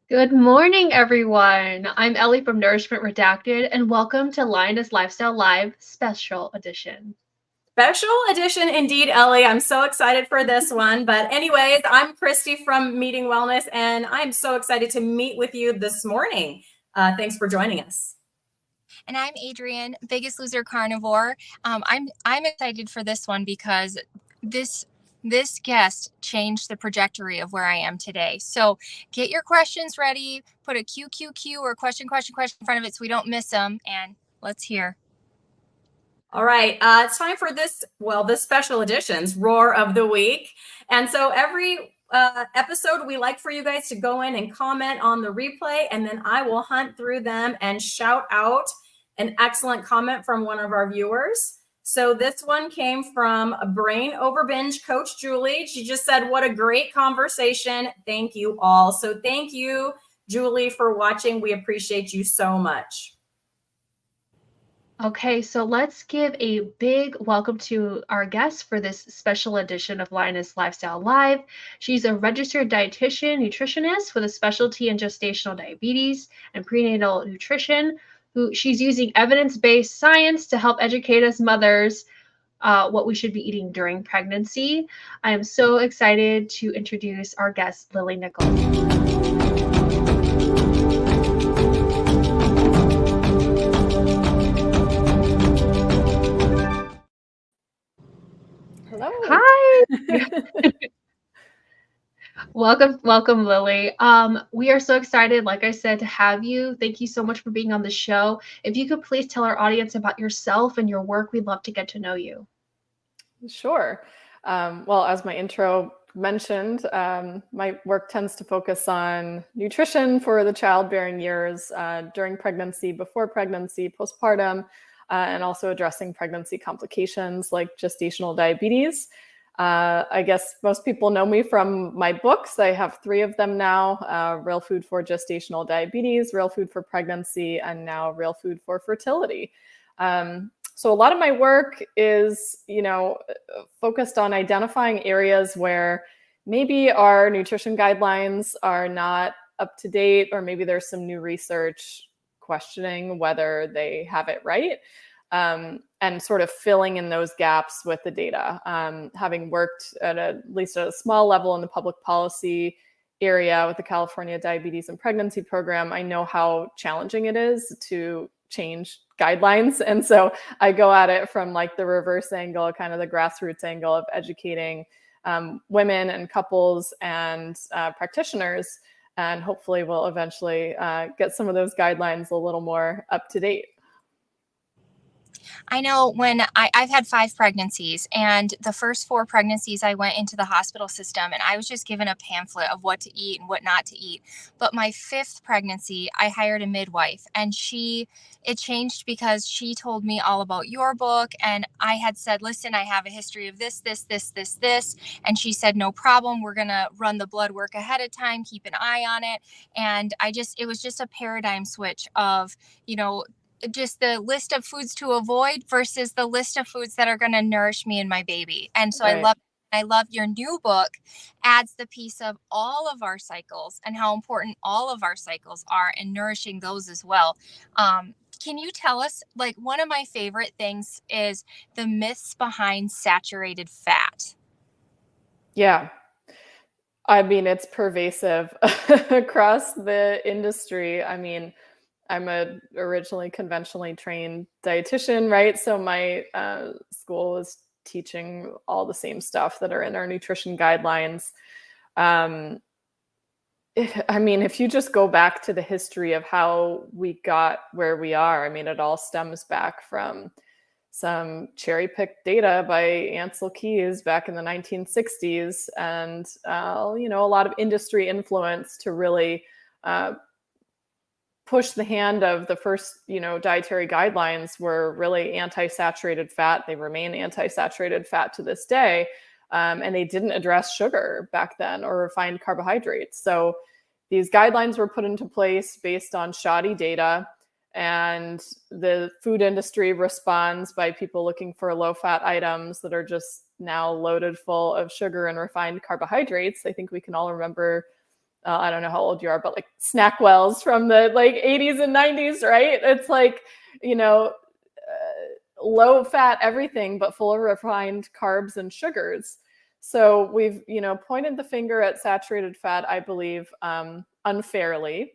Good morning, everyone. I'm Ellie from Nourishment Redacted, and welcome to Lioness Lifestyle Live Special Edition. Special edition indeed, Ellie. I'm so excited for this one. But anyways, I'm Cristie from Meeting Wellness, and I'm so excited to meet with you this morning. Thanks for joining us. And I'm Adrian, Biggest Loser Carnivore. I'm excited for this one because this guest changed the trajectory of where I am today. So get your questions ready. Put a QQQ or question in front of it so we don't miss them. And let's hear. All right, it's time for this special edition's Roar of the Week. And so every episode, we like for you guys to go in and comment on the replay, and then I will hunt through them and shout out an excellent comment from one of our viewers. So this one came from Brain Over Binge Coach Julie. She just said, "What a great conversation. Thank you all." So thank you, Julie, for watching. We appreciate you so much. Okay, so let's give a big welcome to our guest for this special edition of Lioness Lifestyle Live. She's a registered dietitian, nutritionist with a specialty in gestational diabetes and prenatal nutrition. She's using evidence-based science to help educate us mothers what we should be eating during pregnancy. I am so excited to introduce our guest, Lily Nichols. Hello. Hi. Welcome, Lily. We are so excited, like I said, to have you. Thank you so much for being on the show. If you could please tell our audience about yourself and your work, we'd love to get to know you. Sure. Well, as my intro mentioned, my work tends to focus on nutrition for the childbearing years, during pregnancy, before pregnancy, postpartum, and also addressing pregnancy complications like gestational diabetes. I guess most people know me from my books. I have 3 of them now: Real Food for Gestational Diabetes, Real Food for Pregnancy, and now Real Food for Fertility. So a lot of my work is, focused on identifying areas where maybe our nutrition guidelines are not up to date, or maybe there's some new research questioning whether they have it right, and sort of filling in those gaps with the data. Having worked at least at a small level in the public policy area with the California Diabetes and Pregnancy Program, I know how challenging it is to change guidelines. And so I go at it from like the reverse angle, kind of the grassroots angle of educating women and couples and practitioners, and hopefully we'll eventually get some of those guidelines a little more up to date. I know when I've had 5 pregnancies, and the first 4 pregnancies I went into the hospital system and I was just given a pamphlet of what to eat and what not to eat. But my 5th pregnancy, I hired a midwife, and it changed because she told me all about your book. And I had said, listen, I have a history of this. And she said, no problem. We're going to run the blood work ahead of time, keep an eye on it. And it was just a paradigm switch of, just the list of foods to avoid versus the list of foods that are going to nourish me and my baby. And so Right. I love your new book adds the piece of all of our cycles and how important all of our cycles are and nourishing those as well. Can you tell us, like, one of my favorite things is the myths behind saturated fat? Yeah. I mean, it's pervasive across the industry. I mean, I'm a originally conventionally trained dietitian, right? So my school is teaching all the same stuff that are in our nutrition guidelines. I mean, if you just go back to the history of how we got where we are, I mean, it all stems back from some cherry-picked data by Ansel Keys back in the 1960s, and a lot of industry influence to really push the hand of the first, dietary guidelines were really anti-saturated fat. They remain anti-saturated fat to this day. And they didn't address sugar back then or refined carbohydrates. So these guidelines were put into place based on shoddy data, and the food industry responds by people looking for low-fat items that are just now loaded full of sugar and refined carbohydrates. I think we can all remember I don't know how old you are, but like snack wells from the like 80s and 90s, right? It's like, you know, low fat everything, but full of refined carbs and sugars. So we've, you know, pointed the finger at saturated fat, I believe, unfairly.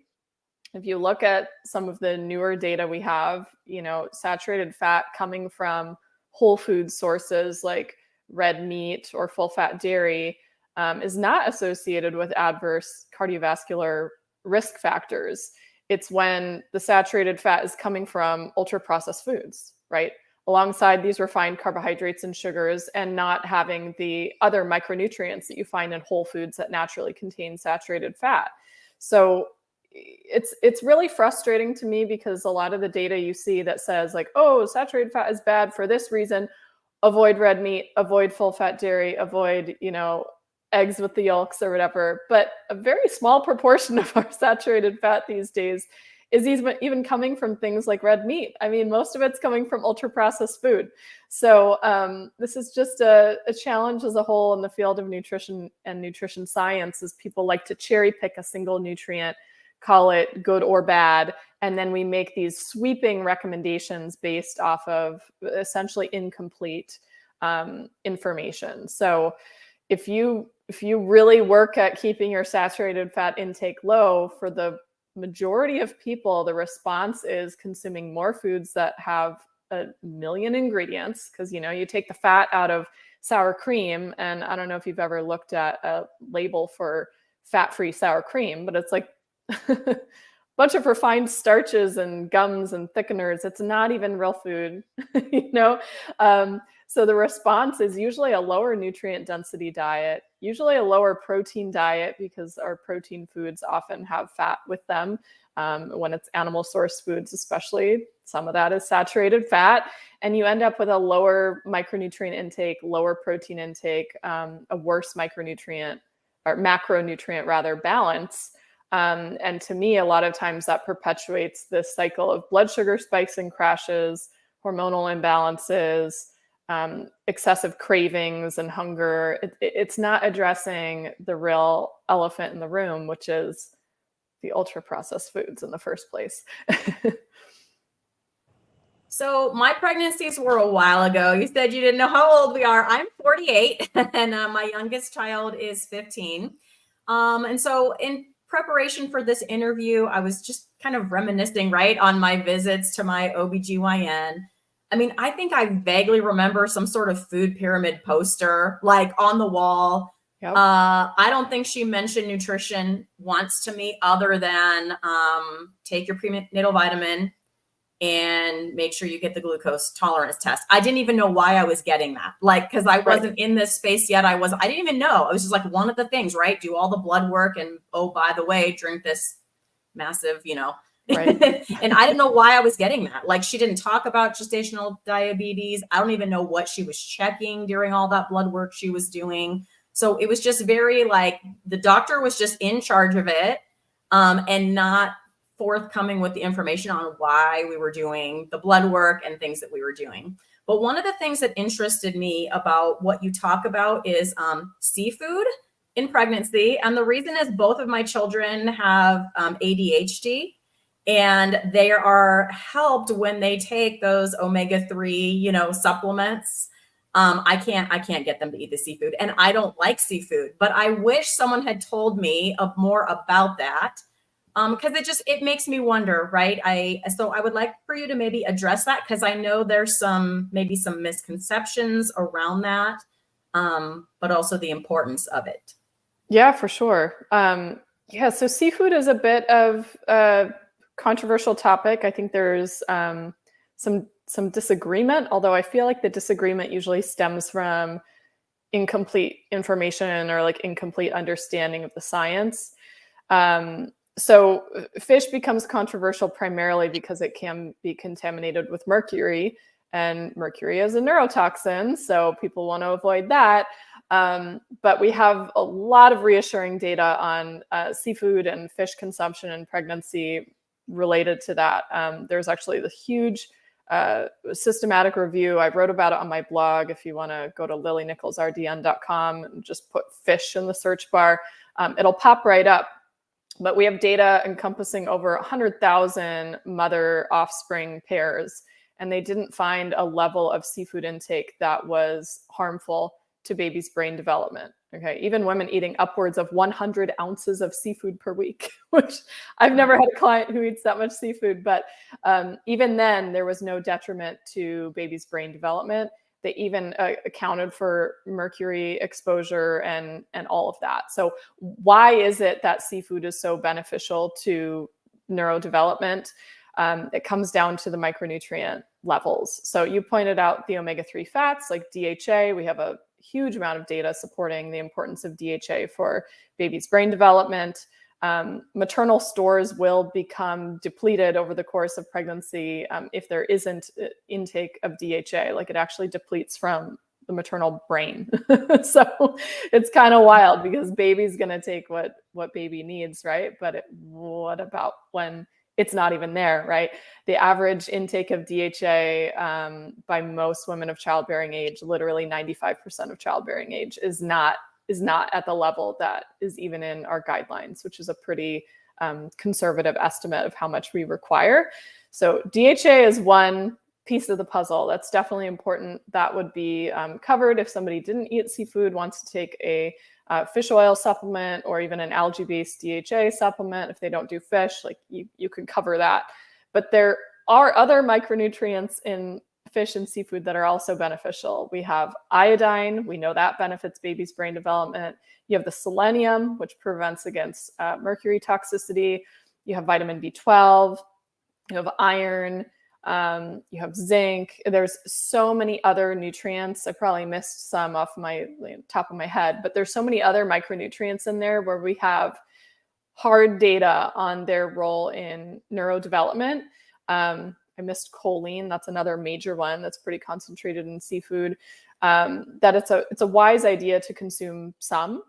If you look at some of the newer data we have, you know, saturated fat coming from whole food sources like red meat or full fat dairy is not associated with adverse cardiovascular risk factors. It's when the saturated fat is coming from ultra processed foods, right? Alongside these refined carbohydrates and sugars, and not having the other micronutrients that you find in whole foods that naturally contain saturated fat. So it's really frustrating to me, because a lot of the data you see that says like, oh, saturated fat is bad for this reason, avoid red meat, avoid full fat dairy, avoid, you know, eggs with the yolks or whatever. But a very small proportion of our saturated fat these days is even coming from things like red meat. I mean, most of it's coming from ultra processed food. So this is just a challenge as a whole in the field of nutrition and nutrition science, is people like to cherry pick a single nutrient, call it good or bad, and then we make these sweeping recommendations based off of essentially incomplete information. So if you really work at keeping your saturated fat intake low, for the majority of people, the response is consuming more foods that have a million ingredients, because, you know, you take the fat out of sour cream, and I don't know if you've ever looked at a label for fat-free sour cream, but it's like a bunch of refined starches and gums and thickeners. It's not even real food, you know? So the response is usually a lower nutrient density diet, usually a lower protein diet, because our protein foods often have fat with them. When it's animal source foods, especially, some of that is saturated fat, and you end up with a lower micronutrient intake, lower protein intake, a worse micronutrient or macronutrient rather balance. And to me, a lot of times that perpetuates this cycle of blood sugar spikes and crashes, hormonal imbalances, excessive cravings and hunger. It's not addressing the real elephant in the room, which is the ultra processed foods in the first place. So my pregnancies were a while ago. You said you didn't know how old we are. I'm 48 and my youngest child is 15. And so in preparation for this interview, I was just kind of reminiscing, right, on my visits to my OBGYN. I mean, I think I vaguely remember some sort of food pyramid poster like on the wall. Yep. I don't think she mentioned nutrition once to me, other than take your prenatal vitamin and make sure you get the glucose tolerance test. I didn't even know why I was getting that. Like, because I wasn't in this space yet. I didn't even know. It was just like one of the things, right? Do all the blood work, and oh, by the way, drink this massive, you know. Right. And I didn't know why I was getting that. Like, she didn't talk about gestational diabetes. I don't even know what she was checking during all that blood work she was doing. So it was just very like, the doctor was just in charge of it, and not forthcoming with the information on why we were doing the blood work and things that we were doing. But one of the things that interested me about what you talk about is seafood in pregnancy. And the reason is both of my children have ADHD, and they are helped when they take those omega-3, you know, supplements. I can't get them to eat the seafood, and I don't like seafood, but I wish someone had told me more about that. Because it makes me wonder, right? So I would like for you to maybe address that, because I know there's maybe some misconceptions around that, but also the importance of it. Yeah, for sure. Yeah, so seafood is a bit of a controversial topic. I think there's some disagreement, although I feel like the disagreement usually stems from incomplete information or like incomplete understanding of the science. So fish becomes controversial primarily because it can be contaminated with mercury, and mercury is a neurotoxin, so people want to avoid that. But we have a lot of reassuring data on seafood and fish consumption in pregnancy related to that. There's actually the huge systematic review. I wrote about it on my blog. If you want to go to lilynicholsrdn.com and just put fish in the search bar, it'll pop right up. But we have data encompassing over 100,000 mother-offspring pairs, and they didn't find a level of seafood intake that was harmful to baby's brain development. Okay, even women eating upwards of 100 ounces of seafood per week, which I've never had a client who eats that much seafood, but even then there was no detriment to baby's brain development. They even accounted for mercury exposure and all of that. So why is it that seafood is so beneficial to neurodevelopment? It comes down to the micronutrient levels. So you pointed out the omega-3 fats like DHA. We have a huge amount of data supporting the importance of DHA for baby's brain development. Maternal stores will become depleted over the course of pregnancy if there isn't intake of DHA. Like, it actually depletes from the maternal brain. So it's kind of wild, because baby's going to take what baby needs, right? But what about when it's not even there, right? The average intake of DHA by most women of childbearing age, literally 95% of childbearing age, is not at the level that is even in our guidelines, which is a pretty conservative estimate of how much we require. So DHA is one piece of the puzzle that's definitely important. That would be covered if somebody didn't eat seafood, wants to take a fish oil supplement, or even an algae-based DHA supplement. If they don't do fish, like you could cover that. But there are other micronutrients in fish and seafood that are also beneficial. We have iodine. We know that benefits baby's brain development. You have the selenium, which prevents against mercury toxicity. You have vitamin B12. You have iron. You have zinc. There's so many other nutrients. I probably missed some off my top of my head, but there's so many other micronutrients in there where we have hard data on their role in neurodevelopment. I missed choline. That's another major one that's pretty concentrated in seafood. That it's a wise idea to consume some.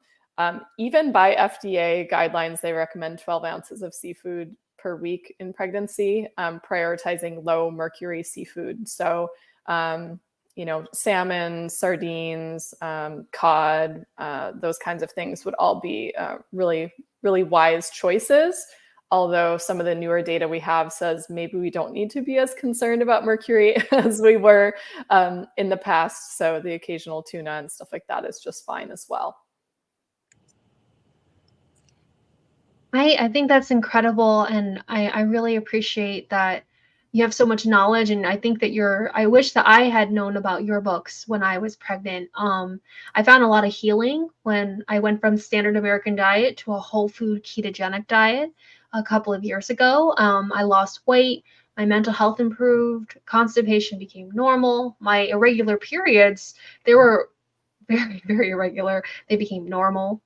Even by FDA guidelines, they recommend 12 ounces of seafood per week in pregnancy, prioritizing low mercury seafood. So, salmon, sardines, cod, those kinds of things would all be really, really wise choices. Although some of the newer data we have says maybe we don't need to be as concerned about mercury as we were in the past. So the occasional tuna and stuff like that is just fine as well. I think that's incredible, and I really appreciate that you have so much knowledge, and I think that I wish that I had known about your books when I was pregnant. I found a lot of healing when I went from standard American diet to a whole food ketogenic diet a couple of years ago. I lost weight, my mental health improved, constipation became normal, my irregular periods, they were very, very irregular, they became normal.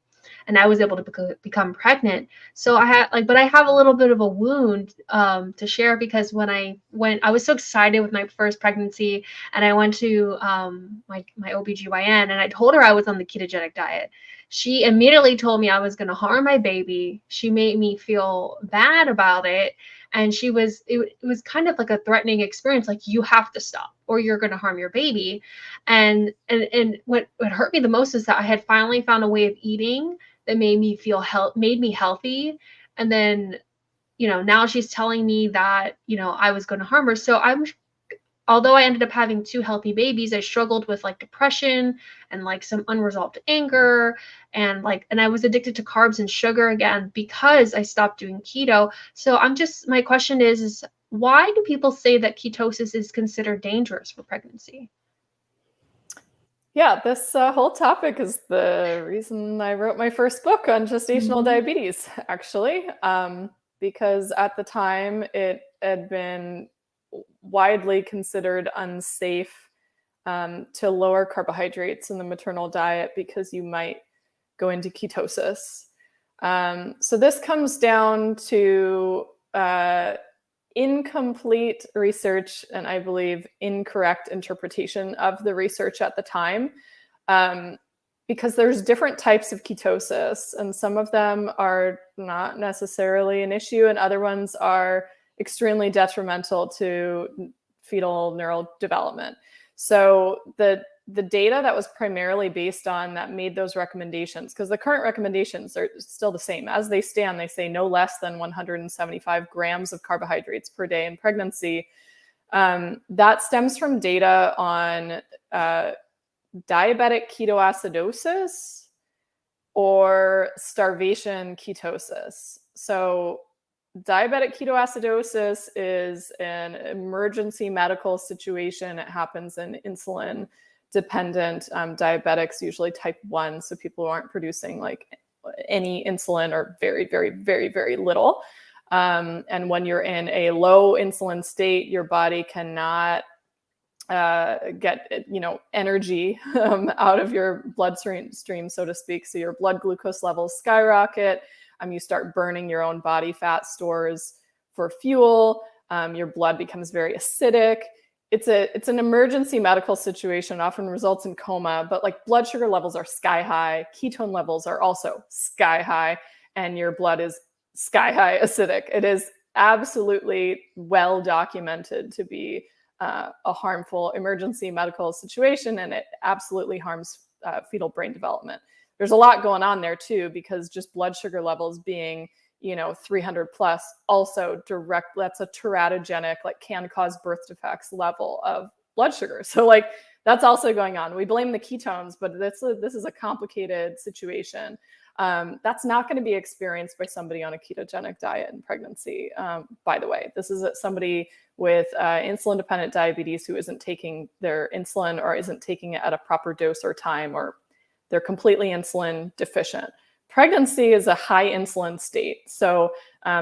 And I was able to become pregnant. So I have a little bit of a wound to share, because when I was so excited with my first pregnancy, and I went to my OBGYN, and I told her I was on the ketogenic diet. She immediately told me I was going to harm my baby. She made me feel bad about it. And it was kind of like a threatening experience, like, you have to stop or you're going to harm your baby. And what hurt me the most is that I had finally found a way of eating that made me healthy. And then, now she's telling me that, I was going to harm her. So although I ended up having 2 healthy babies, I struggled with like depression and like some unresolved anger, and I was addicted to carbs and sugar again because I stopped doing keto. So my question is why do people say that ketosis is considered dangerous for pregnancy? Yeah, this whole topic is the reason I wrote my first book on gestational diabetes, actually, because at the time it had been widely considered unsafe to lower carbohydrates in the maternal diet because you might go into ketosis. So this comes down to incomplete research and, I believe, incorrect interpretation of the research at the time, because there's different types of ketosis, and some of them are not necessarily an issue, and other ones are extremely detrimental to fetal neural development. So the the data that was primarily based on that made those recommendations, because the current recommendations are still the same as they stand. They say no less than 175 grams of carbohydrates per day in pregnancy. That stems from data on diabetic ketoacidosis or starvation ketosis. So diabetic ketoacidosis is an emergency medical situation. It happens in insulin dependent diabetics, usually type 1. So people who aren't producing like any insulin or very, very, very, very little. And when you're in a low insulin state, your body cannot get, energy out of your bloodstream, so to speak. So your blood glucose levels skyrocket. You start burning your own body fat stores for fuel. Your blood becomes very acidic. It's an emergency medical situation, often results in coma, but like blood sugar levels are sky high, ketone levels are also sky high, and your blood is sky high acidic. It is absolutely well documented to be a harmful emergency medical situation, and it absolutely harms fetal brain development. There's a lot going on there too, because just blood sugar levels being 300 plus also that's a teratogenic, like can cause birth defects level of blood sugar. So like that's also going on. We blame the ketones, but this is a complicated situation. That's not going to be experienced by somebody on a ketogenic diet in pregnancy. By the way, this is somebody with insulin dependent diabetes who isn't taking their insulin or isn't taking it at a proper dose or time, or they're completely insulin deficient. Pregnancy is a high insulin state. So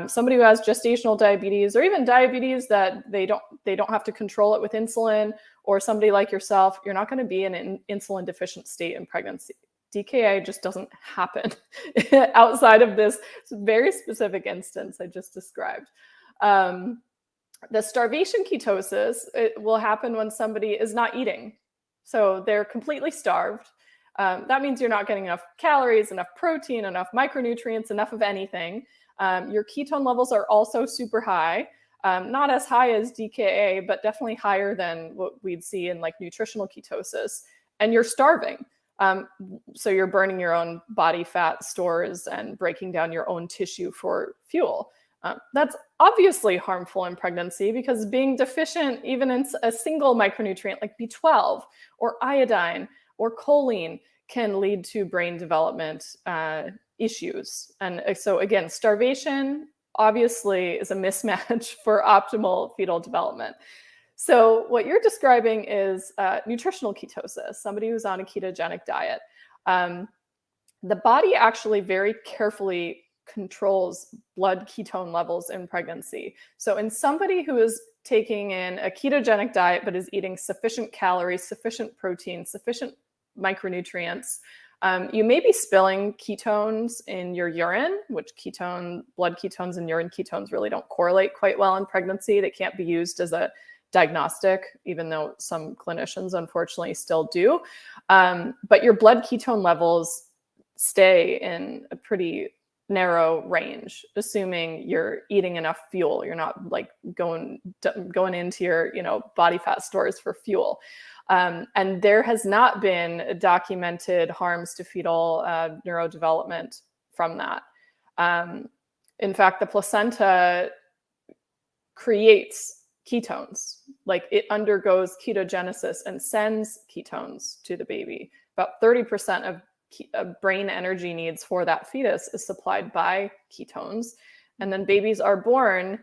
somebody who has gestational diabetes, or even diabetes that they don't have to control it with insulin, or somebody like yourself, you're not going to be in an insulin deficient state in pregnancy. DKA just doesn't happen outside of this very specific instance I just described. The starvation ketosis, it will happen when somebody is not eating. So they're completely starved. That means you're not getting enough calories, enough protein, enough micronutrients, enough of anything. Your ketone levels are also super high, not as high as DKA, but definitely higher than what we'd see in like nutritional ketosis. And you're starving. So you're burning your own body fat stores and breaking down your own tissue for fuel. That's obviously harmful in pregnancy, because being deficient even in a single micronutrient like B12 or iodine or choline can lead to brain development issues. And so again, starvation obviously is a mismatch for optimal fetal development. So what you're describing is nutritional ketosis, somebody who's on a ketogenic diet. The body actually very carefully controls blood ketone levels in pregnancy. So in somebody who is taking in a ketogenic diet but is eating sufficient calories, sufficient protein, sufficient micronutrients, you may be spilling ketones in your urine, which blood ketones and urine ketones really don't correlate quite well in pregnancy. They can't be used as a diagnostic, even though some clinicians unfortunately still do. But your blood ketone levels stay in a pretty narrow range, assuming you're eating enough fuel. You're not like going into your body fat stores for fuel. And there has not been documented harms to fetal neurodevelopment from that. In fact, the placenta creates ketones, like it undergoes ketogenesis and sends ketones to the baby. About 30% of brain energy needs for that fetus is supplied by ketones. And then babies are born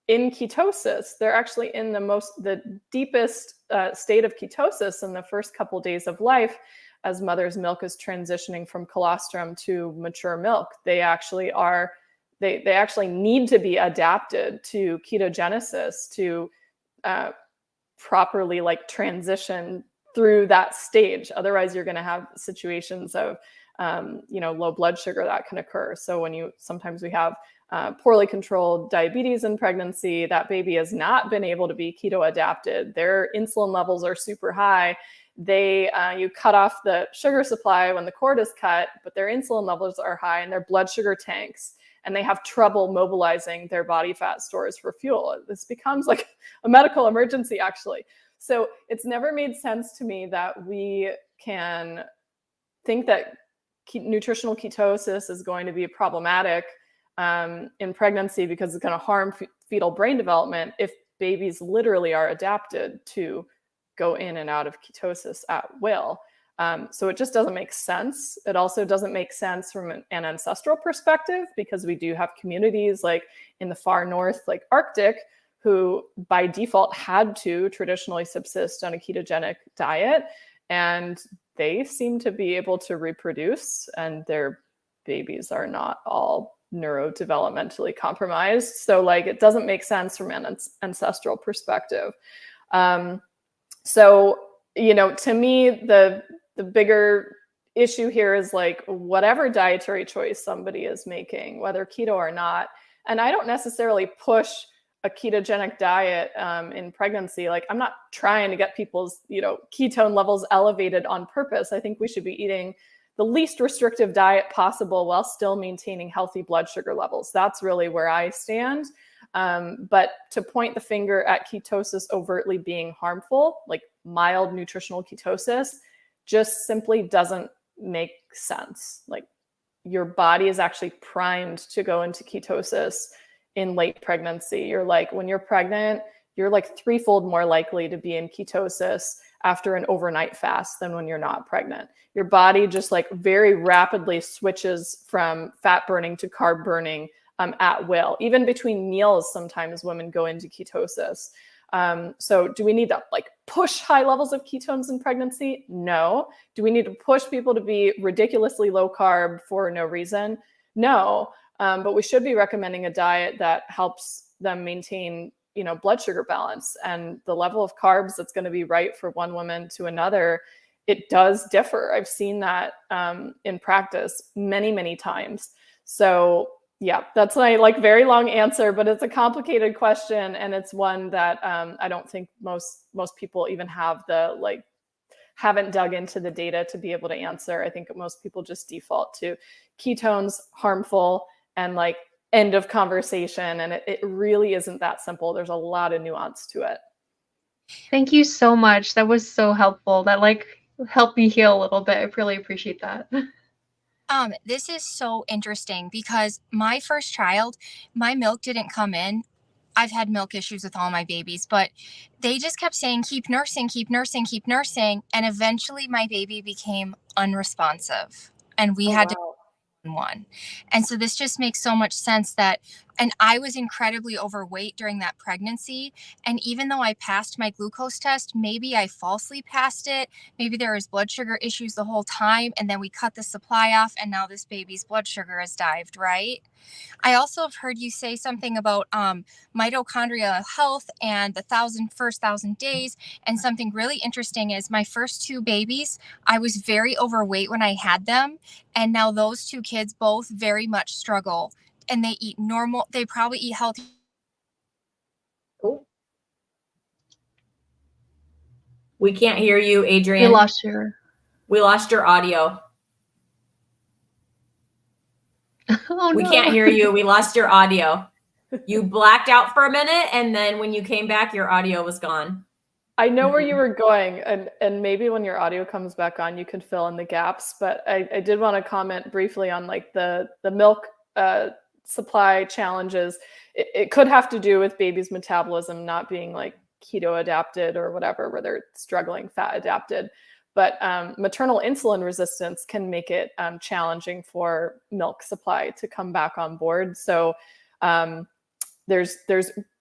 in ketosis. They're actually in the deepest state of ketosis in the first couple days of life, as mother's milk is transitioning from colostrum to mature milk. They actually need to be adapted to ketogenesis to properly like transition through that stage. Otherwise, you're going to have situations of low blood sugar that can occur. So sometimes we have poorly controlled diabetes in pregnancy, that baby has not been able to be keto adapted. Their insulin levels are super high. You cut off the sugar supply when the cord is cut, but their insulin levels are high and their blood sugar tanks, and they have trouble mobilizing their body fat stores for fuel. This becomes like a medical emergency, actually. So it's never made sense to me that we can think that nutritional ketosis is going to be problematic in pregnancy because it's going to harm fetal brain development if babies literally are adapted to go in and out of ketosis at will. So it just doesn't make sense. It also doesn't make sense from an ancestral perspective, because we do have communities like in the far north, like Arctic, who by default had to traditionally subsist on a ketogenic diet, and they seem to be able to reproduce, and their babies are not all neurodevelopmentally compromised. So like, it doesn't make sense from an ancestral perspective. So, you know, to me, the bigger issue here is like, whatever dietary choice somebody is making, whether keto or not, and I don't necessarily push a ketogenic diet in pregnancy. Like, I'm not trying to get people's, you know, ketone levels elevated on purpose. I think we should be eating the least restrictive diet possible while still maintaining healthy blood sugar levels. That's really where I stand. But to point the finger at ketosis overtly being harmful, like mild nutritional ketosis, just simply doesn't make sense. Like, your body is actually primed to go into ketosis in late pregnancy. You're like, when you're pregnant, you're like threefold more likely to be in ketosis after an overnight fast than when you're not pregnant. Your body just like very rapidly switches from fat burning to carb burning at will. Even between meals, sometimes women go into ketosis. So do we need to like push high levels of ketones in pregnancy? No. Do we need to push people to be ridiculously low carb for no reason? No. But we should be recommending a diet that helps them maintain, you know, blood sugar balance, and the level of carbs that's going to be right for one woman to another. It does differ. I've seen that in practice many, many times. So yeah, that's my like very long answer, but it's a complicated question, and it's one that I don't think most people even have haven't dug into the data to be able to answer. I think most people just default to ketones harmful and like end of conversation, and it really isn't that simple. There's a lot of nuance to it. Thank you so much. That was so helpful. That like helped me heal a little bit. I really appreciate that. This is so interesting because my first child, my milk didn't come in. I've had milk issues with all my babies, but they just kept saying, keep nursing, keep nursing, keep nursing. And eventually my baby became unresponsive, and we had to one. And so this just makes so much sense that, and I was incredibly overweight during that pregnancy. And even though I passed my glucose test, maybe I falsely passed it. Maybe there was blood sugar issues the whole time. And then we cut the supply off, and now this baby's blood sugar has dived, right? I also have heard you say something about mitochondrial health and the first 1,000 days. And something really interesting is my first two babies, I was very overweight when I had them. And now those two kids both very much struggle, and they eat normal. They probably eat healthy. Cool. We can't hear you, Adrian. We lost your audio. Oh, we can't hear you. We lost your audio. You blacked out for a minute, and then when you came back, your audio was gone. I know where you were going, and maybe when your audio comes back on, you can fill in the gaps. But I did want to comment briefly on like the milk supply challenges. It could have to do with baby's metabolism not being like keto adapted or whatever, where they're struggling fat adapted. But maternal insulin resistance can make it challenging for milk supply to come back on board. So there's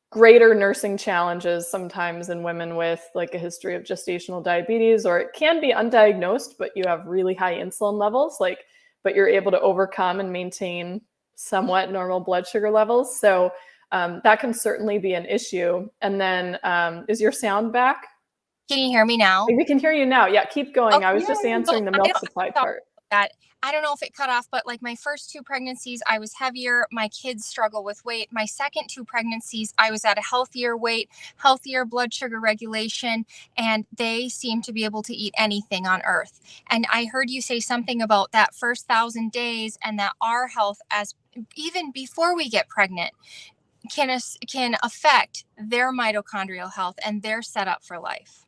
greater nursing challenges sometimes in women with like a history of gestational diabetes, or it can be undiagnosed, but you have really high insulin levels, but you're able to overcome and maintain somewhat normal blood sugar levels. So that can certainly be an issue. And then is your sound back? Can you hear me now? We can hear you now. Yeah, keep going. I was just answering the milk supply part. I don't know if it cut off, but like my first two pregnancies, I was heavier. My kids struggle with weight. My second two pregnancies, I was at a healthier weight, healthier blood sugar regulation, and they seem to be able to eat anything on earth. And I heard you say something about that first 1,000 days, and that our health, as even before we get pregnant, can affect their mitochondrial health and their setup for life.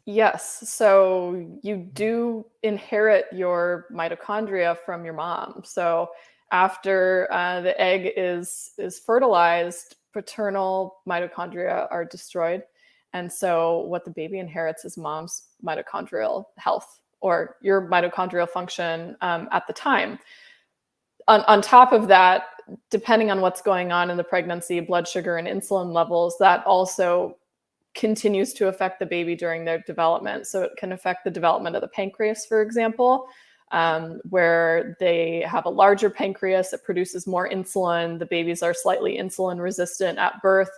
Yes. So you do inherit your mitochondria from your mom. So after the egg is fertilized, paternal mitochondria are destroyed. And so what the baby inherits is mom's mitochondrial health, or your mitochondrial function at the time. On top of that, depending on what's going on in the pregnancy, blood sugar and insulin levels, that also continues to affect the baby during their development. So it can affect the development of the pancreas, for example, where they have a larger pancreas that produces more insulin. The babies are slightly insulin resistant at birth.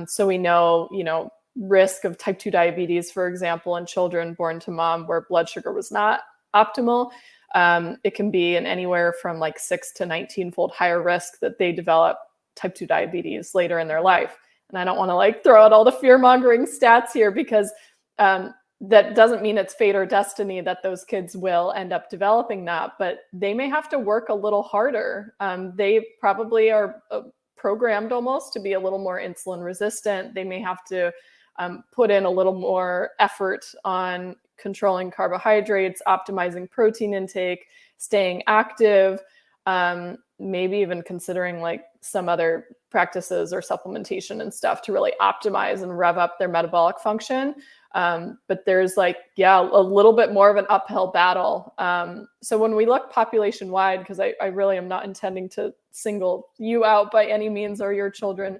So we know, risk of type 2 diabetes, for example, in children born to mom where blood sugar was not optimal. It can be in anywhere from like 6 to 19-fold higher risk that they develop type 2 diabetes later in their life. And I don't want to throw out all the fear-mongering stats here, because that doesn't mean it's fate or destiny that those kids will end up developing that, but they may have to work a little harder. They probably are programmed almost to be a little more insulin resistant. They may have to put in a little more effort on controlling carbohydrates, optimizing protein intake, staying active, maybe even considering some other practices or supplementation and stuff to really optimize and rev up their metabolic function. But there's a little bit more of an uphill battle. So when we look population wide, because I really am not intending to single you out by any means or your children,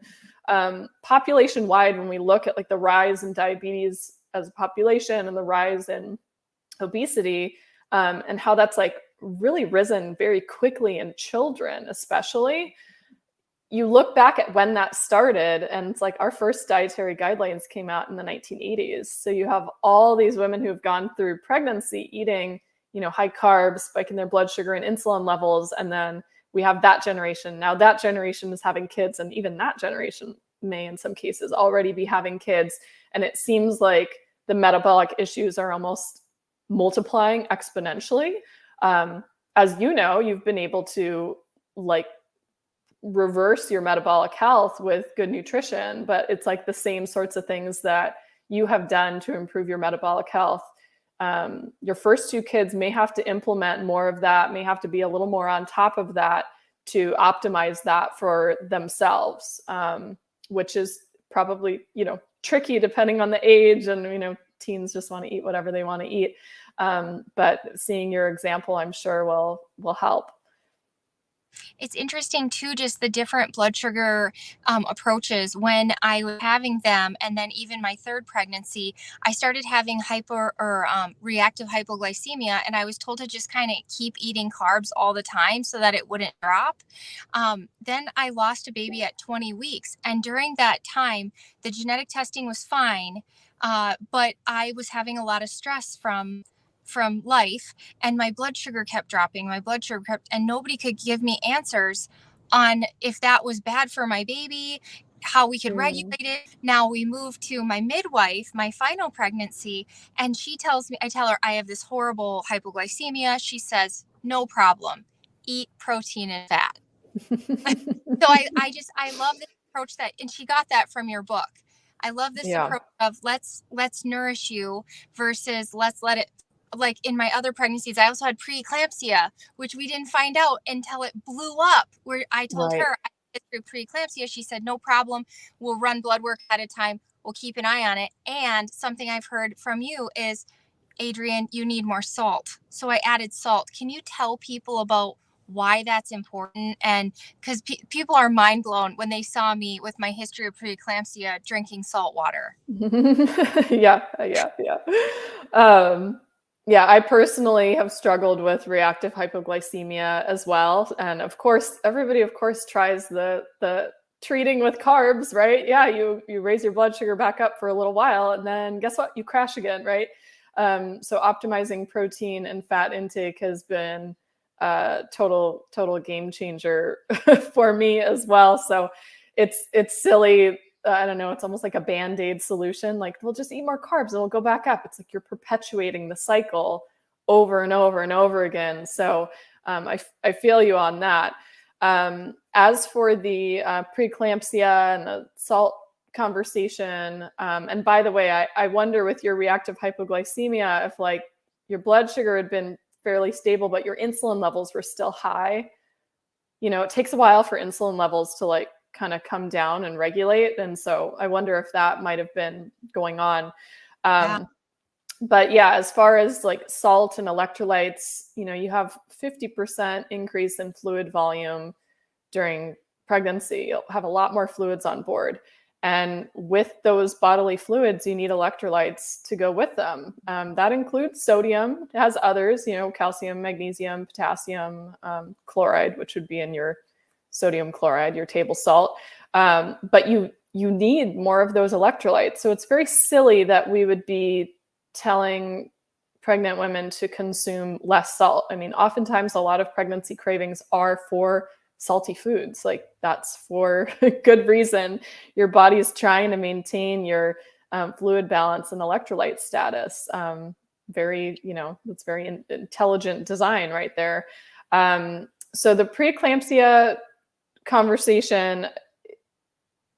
population wide, when we look at the rise in diabetes as a population and the rise in obesity, and how that's really risen very quickly in children, especially. You look back at when that started, and it's our first dietary guidelines came out in the 1980s. So you have all these women who've gone through pregnancy eating, high carbs, spiking their blood sugar and insulin levels. And then we have that generation. Now that generation is having kids, and even that generation may in some cases already be having kids. And it seems like the metabolic issues are almost multiplying exponentially. As you know, you've been able to reverse your metabolic health with good nutrition, but it's the same sorts of things that you have done to improve your metabolic health. Your first two kids may have to implement more of that, may have to be a little more on top of that to optimize that for themselves, which is probably, tricky depending on the age, and, teens just want to eat whatever they want to eat. But seeing your example, I'm sure will help. It's interesting too, just the different blood sugar approaches. When I was having them, and then even my third pregnancy, I started having reactive hypoglycemia, and I was told to just kind of keep eating carbs all the time so that it wouldn't drop. Then I lost a baby at 20 weeks, and during that time, the genetic testing was fine, but I was having a lot of stress from life, and my blood sugar kept dropping. And nobody could give me answers on if that was bad for my baby, how we could regulate it. Now we moved to my midwife, my final pregnancy, and I tell her I have this horrible hypoglycemia. She says, no problem, eat protein and fat. So I love this approach and she got that from your book. I love this approach of let's nourish you versus let's let it. In my other pregnancies, I also had preeclampsia, which we didn't find out until it blew up, where I told her I had through preeclampsia. She said, no problem. We'll run blood work at a time. We'll keep an eye on it. And something I've heard from you is, Adrian, you need more salt. So I added salt. Can you tell people about why that's important? And because people are mind blown when they saw me with my history of preeclampsia drinking salt water. Yeah. I personally have struggled with reactive hypoglycemia as well. And of course, everybody tries the treating with carbs, right? Yeah, you raise your blood sugar back up for a little while, and then guess what? You crash again, right? So optimizing protein and fat intake has been a total game changer for me as well. So it's silly. I don't know, it's almost like a Band-Aid solution. We'll just eat more carbs, it'll go back up. It's you're perpetuating the cycle over and over and over again. So I feel you on that. As for the preeclampsia and the salt conversation. And by the way, I wonder with your reactive hypoglycemia, if like your blood sugar had been fairly stable, but your insulin levels were still high. You know, it takes a while for insulin levels to like kind of come down and regulate. And so I wonder if that might have been going on. But yeah, as far as like salt and electrolytes, you know, you have 50% increase in fluid volume during pregnancy. You'll have a lot more fluids on board. And with those bodily fluids, you need electrolytes to go with them. That includes sodium. It has others, you know, calcium, magnesium, potassium, chloride, which would be in your sodium chloride, your table salt. But you need more of those electrolytes. So it's very silly that we would be telling pregnant women to consume less salt. I mean, oftentimes a lot of pregnancy cravings are for salty foods. Like that's for good reason. Your body's trying to maintain your fluid balance and electrolyte status. Very, you know, that's very intelligent design right there. So the preeclampsia conversation,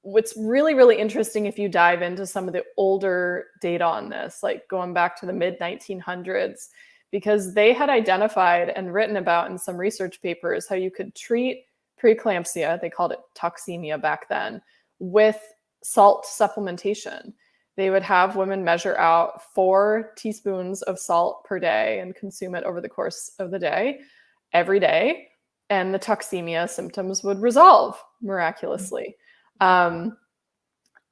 what's really, really interesting if you dive into some of the older data on this, like going back to the mid 1900s, because they had identified and written about in some research papers how you could treat preeclampsia, they called it toxemia back then, with salt supplementation. They would have women measure out 4 teaspoons of salt per day and consume it over the course of the day, every day, and the toxemia symptoms would resolve miraculously.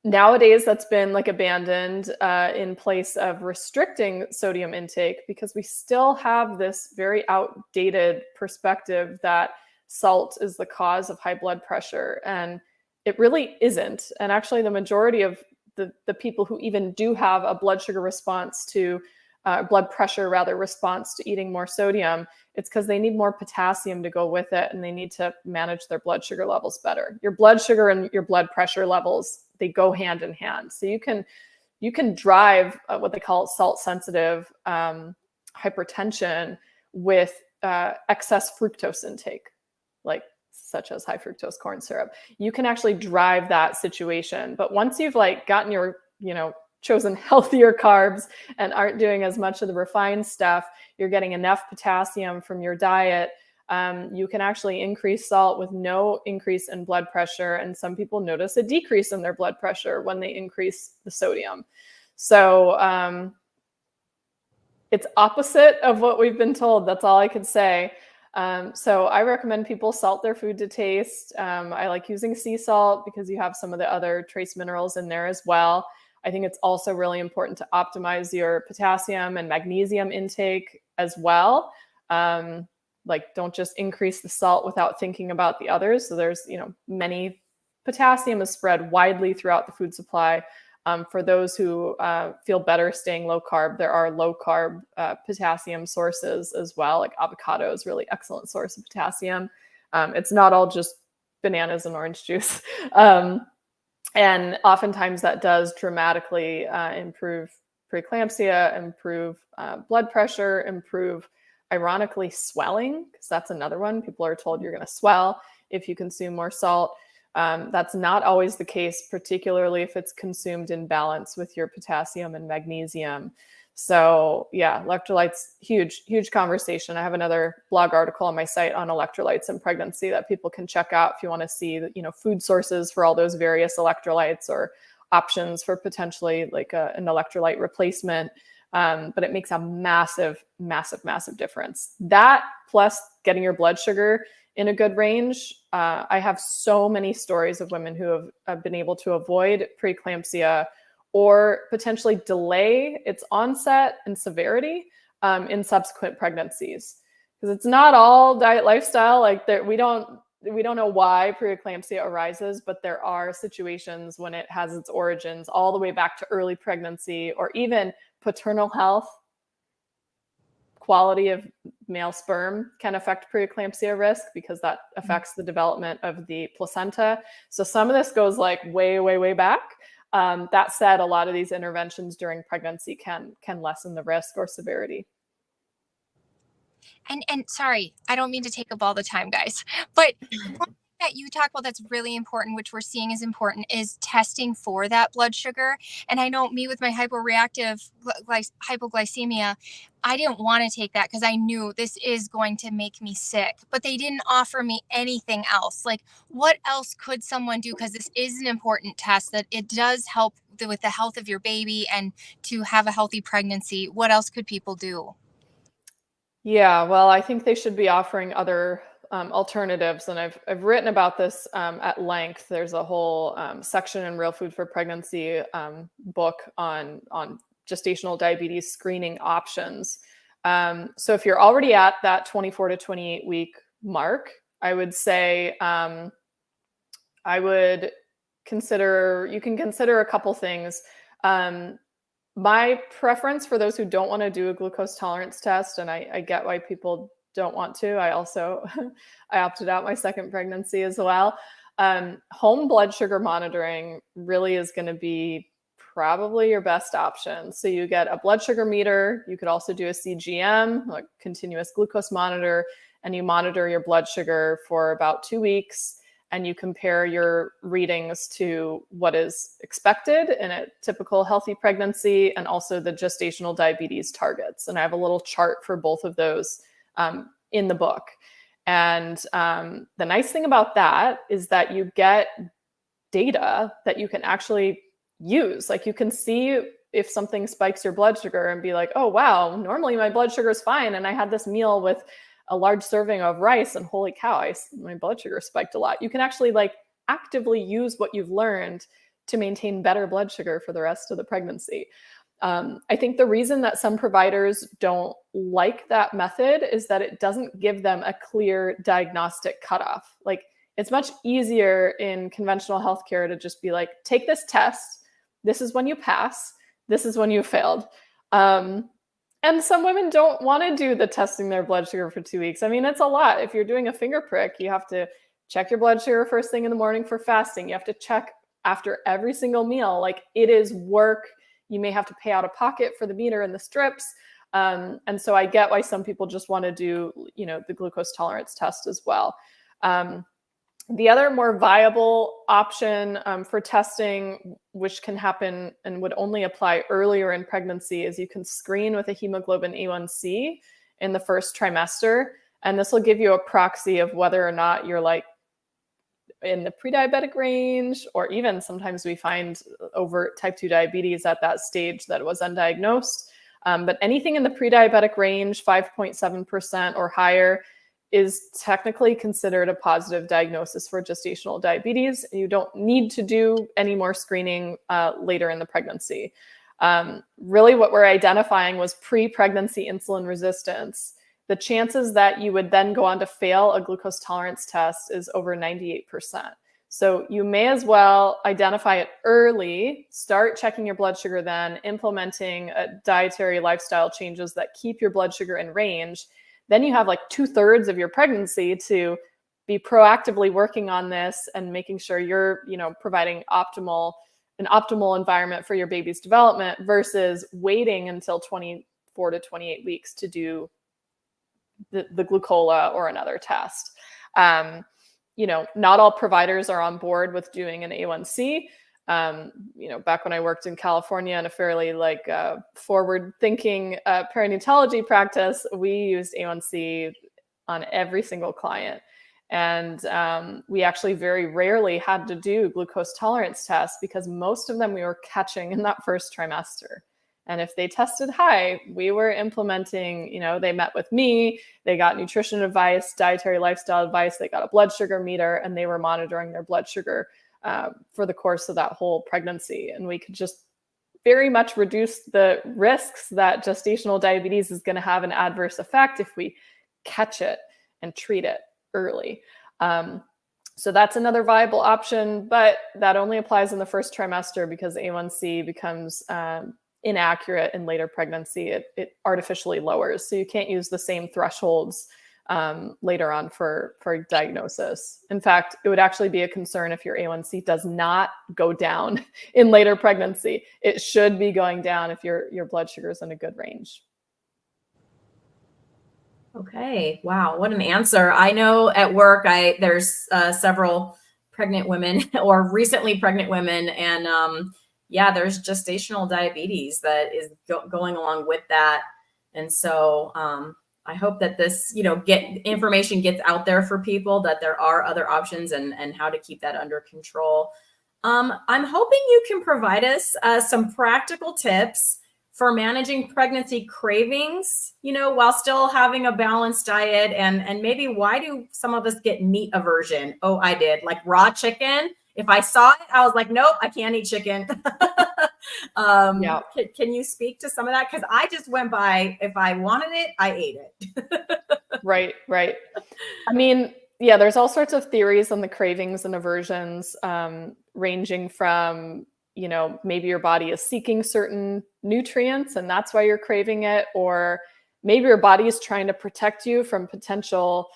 Nowadays, that's been like abandoned in place of restricting sodium intake, because we still have this very outdated perspective that salt is the cause of high blood pressure. And it really isn't. And actually, the majority of the people who even do have a blood sugar response to blood pressure response to eating more sodium, it's because they need more potassium to go with it, and they need to manage their blood sugar levels better. Your blood sugar and your blood pressure levels, they go hand in hand. So you can drive what they call salt sensitive hypertension with excess fructose intake, like such as high fructose corn syrup. You can actually drive that situation. But once you've like gotten your, you know, chosen healthier carbs and aren't doing as much of the refined stuff, you're getting enough potassium from your diet, you can actually increase salt with no increase in blood pressure. And some people notice a decrease in their blood pressure when they increase the sodium. So it's opposite of what we've been told. That's all I could say. So I recommend people salt their food to taste. I like using sea salt because you have some of the other trace minerals in there as well. I think it's also really important to optimize your potassium and magnesium intake as well. Like don't just increase the salt without thinking about the others. So there's, you know, many potassium is spread widely throughout the food supply. For those who feel better staying low carb, there are low carb potassium sources as well. Like avocado is really excellent source of potassium. It's not all just bananas and orange juice. And oftentimes that does dramatically improve preeclampsia, improve blood pressure, improve, ironically, swelling, because that's another one. People are told you're going to swell if you consume more salt. That's not always the case, particularly if it's consumed in balance with your potassium and magnesium. So yeah, electrolytes, huge, huge conversation. I have another blog article on my site on electrolytes and pregnancy that people can check out if you want to see, you know, food sources for all those various electrolytes or options for potentially like an electrolyte replacement. But it makes a massive, massive, massive difference. That plus getting your blood sugar in a good range. I have so many stories of women who have been able to avoid preeclampsia or potentially delay its onset and severity in subsequent pregnancies. Because it's not all diet lifestyle. Like we don't know why preeclampsia arises, but there are situations when it has its origins all the way back to early pregnancy, or even paternal health. Quality of male sperm can affect preeclampsia risk because that affects the development of the placenta. So some of this goes like way, way, way back. That said, a lot of these interventions during pregnancy can lessen the risk or severity. And sorry, I don't mean to take up all the time, guys, but that you talk about that's really important, which we're seeing is important, is testing for that blood sugar. And I know me with my hyporeactive hypoglycemia, I didn't want to take that because I knew this is going to make me sick, but they didn't offer me anything else. Like, what else could someone do? Because this is an important test that it does help with the health of your baby and to have a healthy pregnancy. What else could people do? Yeah, well, I think they should be offering other alternatives, and I've written about this at length. There's a whole section in Real Food for Pregnancy book on gestational diabetes screening options. So if you're already at that 24 to 28 week mark, I would say I would you can consider a couple things. My preference for those who don't want to do a glucose tolerance test, and I get why people don't want to. I also, I opted out my second pregnancy as well. Home blood sugar monitoring really is going to be probably your best option. So you get a blood sugar meter. You could also do a CGM, like continuous glucose monitor, and you monitor your blood sugar for about 2 weeks. And you compare your readings to what is expected in a typical healthy pregnancy and also the gestational diabetes targets. And I have a little chart for both of those in the book. And the nice thing about that is that you get data that you can actually use. Like, you can see if something spikes your blood sugar and be like, oh, wow, normally my blood sugar is fine. And I had this meal with a large serving of rice and holy cow, my blood sugar spiked a lot. You can actually actively use what you've learned to maintain better blood sugar for the rest of the pregnancy. I think the reason that some providers don't like that method is that it doesn't give them a clear diagnostic cutoff. Like, it's much easier in conventional healthcare to just be like, take this test. This is when you pass. This is when you failed. And some women don't want to do the testing their blood sugar for 2 weeks. I mean, it's a lot. If you're doing a finger prick, you have to check your blood sugar first thing in the morning for fasting. You have to check after every single meal. Like, it is work. You may have to pay out of pocket for the meter and the strips. And so I get why some people just want to do, the glucose tolerance test as well. The other more viable option for testing, which can happen and would only apply earlier in pregnancy, is you can screen with a hemoglobin A1C in the first trimester. And this will give you a proxy of whether or not you're in the pre-diabetic range, or even sometimes we find overt type 2 diabetes at that stage that was undiagnosed. But anything in the pre-diabetic range, 5.7% or higher, is technically considered a positive diagnosis for gestational diabetes. You don't need to do any more screening later in the pregnancy. Really what we're identifying was pre-pregnancy insulin resistance. The chances that you would then go on to fail a glucose tolerance test is over 98%. So you may as well identify it early, start checking your blood sugar then, implementing dietary lifestyle changes that keep your blood sugar in range. Then you have 2/3 of your pregnancy to be proactively working on this and making sure you're, providing an optimal environment for your baby's development versus waiting until 24 to 28 weeks to do the glucola or another test. Not all providers are on board with doing an A1C. Back when I worked in California in a fairly forward-thinking perinatology practice, we used A1C on every single client. And we actually very rarely had to do glucose tolerance tests because most of them we were catching in that first trimester. And if they tested high, we were implementing, they met with me, they got nutrition advice, dietary lifestyle advice, they got a blood sugar meter, and they were monitoring their blood sugar for the course of that whole pregnancy. And we could just very much reduce the risks that gestational diabetes is going to have an adverse effect if we catch it and treat it early. So that's another viable option, but that only applies in the first trimester because A1C becomes inaccurate in later pregnancy. It artificially lowers. So you can't use the same thresholds later on for diagnosis. In fact, it would actually be a concern if your A1C does not go down in later pregnancy. It should be going down if your blood sugar is in a good range. Okay. Wow. What an answer. I know at work, there's several pregnant women or recently pregnant women. And yeah, there's gestational diabetes that is going along with that. And so I hope that this, information gets out there for people, that there are other options and how to keep that under control. I'm hoping you can provide us some practical tips for managing pregnancy cravings, while still having a balanced diet, and maybe why do some of us get meat aversion? Oh, I did, like raw chicken. If I saw it, I was like, nope, I can't eat chicken. Yeah. Can you speak to some of that? Because I just went by, if I wanted it, I ate it. Right. I mean, yeah, there's all sorts of theories on the cravings and aversions, ranging from, maybe your body is seeking certain nutrients and that's why you're craving it, or maybe your body is trying to protect you from potential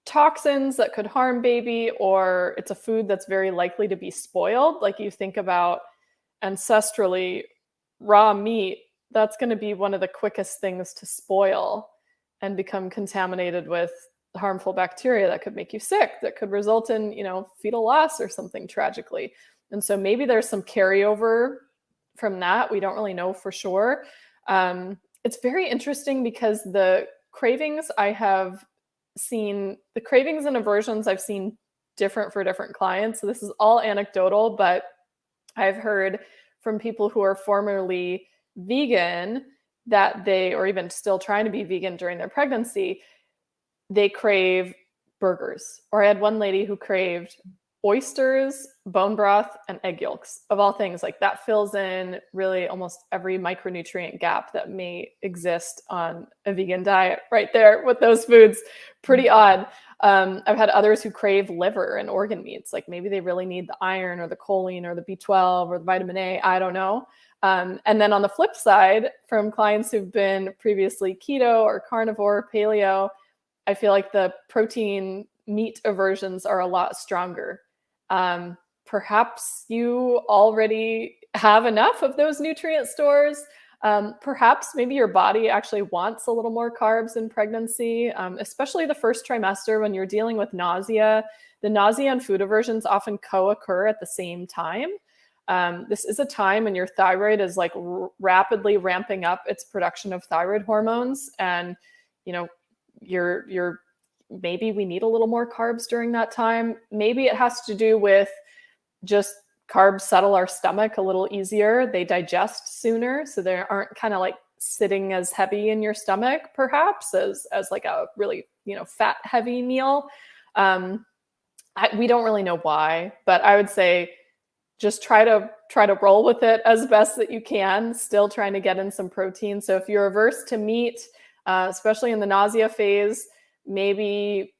toxins that could harm baby, or it's a food that's very likely to be spoiled. Like you think about ancestrally raw meat, that's going to be one of the quickest things to spoil and become contaminated with harmful bacteria that could make you sick, that could result in, fetal loss or something tragically. And so maybe there's some carryover from that. We don't really know for sure. It's very interesting because the cravings and aversions I've seen different for different clients. So this is all anecdotal, but I've heard from people who are formerly vegan that or even still trying to be vegan during their pregnancy, they crave burgers. Or I had one lady who craved oysters, bone broth, and egg yolks. Of all things, like that fills in really almost every micronutrient gap that may exist on a vegan diet right there with those foods. Pretty odd. I've had others who crave liver and organ meats. Like maybe they really need the iron or the choline or the B12 or the vitamin A. I don't know. And then on the flip side, from clients who've been previously keto or carnivore, paleo, I feel like the protein meat aversions are a lot stronger. Perhaps you already have enough of those nutrient stores. Perhaps maybe your body actually wants a little more carbs in pregnancy, especially the first trimester when you're dealing with nausea. The nausea and food aversions often co-occur at the same time. This is a time when your thyroid is like rapidly ramping up its production of thyroid hormones, and maybe we need a little more carbs during that time. Maybe it has to do with just carbs settle our stomach a little easier. They digest sooner, so they aren't kind of like sitting as heavy in your stomach, perhaps as like a really fat heavy meal. We don't really know why, but I would say just try to roll with it as best that you can. Still trying to get in some protein. So if you're averse to meat, especially in the nausea phase, maybe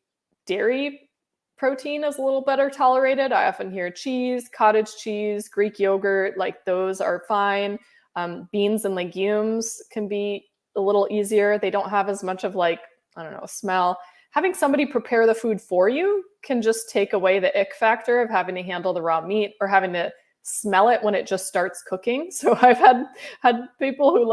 dairy protein is a little better tolerated. I often hear cheese, cottage cheese, Greek yogurt, like those are fine. Beans and legumes can be a little easier. They don't have as much of smell. Having somebody prepare the food for you can just take away the ick factor of having to handle the raw meat or having to smell it when it just starts cooking. So I've had people who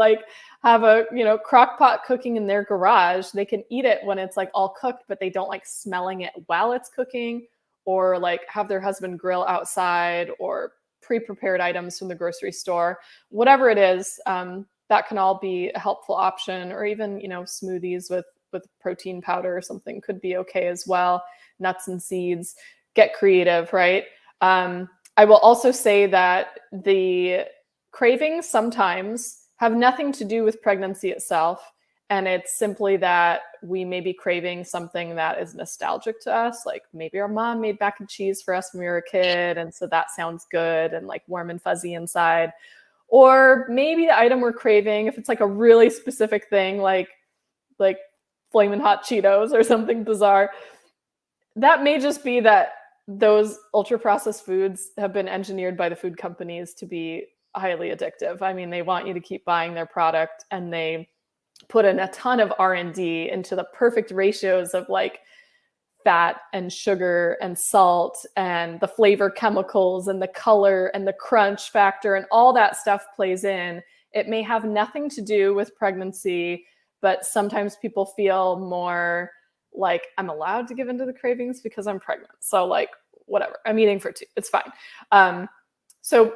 have a crock pot cooking in their garage. They can eat it when it's all cooked, but they don't like smelling it while it's cooking, or have their husband grill outside, or pre-prepared items from the grocery store. Whatever it is, that can all be a helpful option, or even smoothies with protein powder or something could be okay as well. Nuts and seeds. Get creative, right? I will also say that the cravings sometimes have nothing to do with pregnancy itself. And it's simply that we may be craving something that is nostalgic to us. Like maybe our mom made mac and cheese for us when we were a kid, and so that sounds good and warm and fuzzy inside. Or maybe the item we're craving, if it's a really specific thing, like Flamin' Hot Cheetos or something bizarre, that may just be that those ultra-processed foods have been engineered by the food companies to be highly addictive. I mean, they want you to keep buying their product, and they put in a ton of R&D into the perfect ratios of fat and sugar and salt and the flavor chemicals and the color and the crunch factor, and all that stuff plays in. It may have nothing to do with pregnancy, but sometimes people feel more like I'm allowed to give into the cravings because I'm pregnant. So like, whatever, I'm eating for 2, it's fine. So,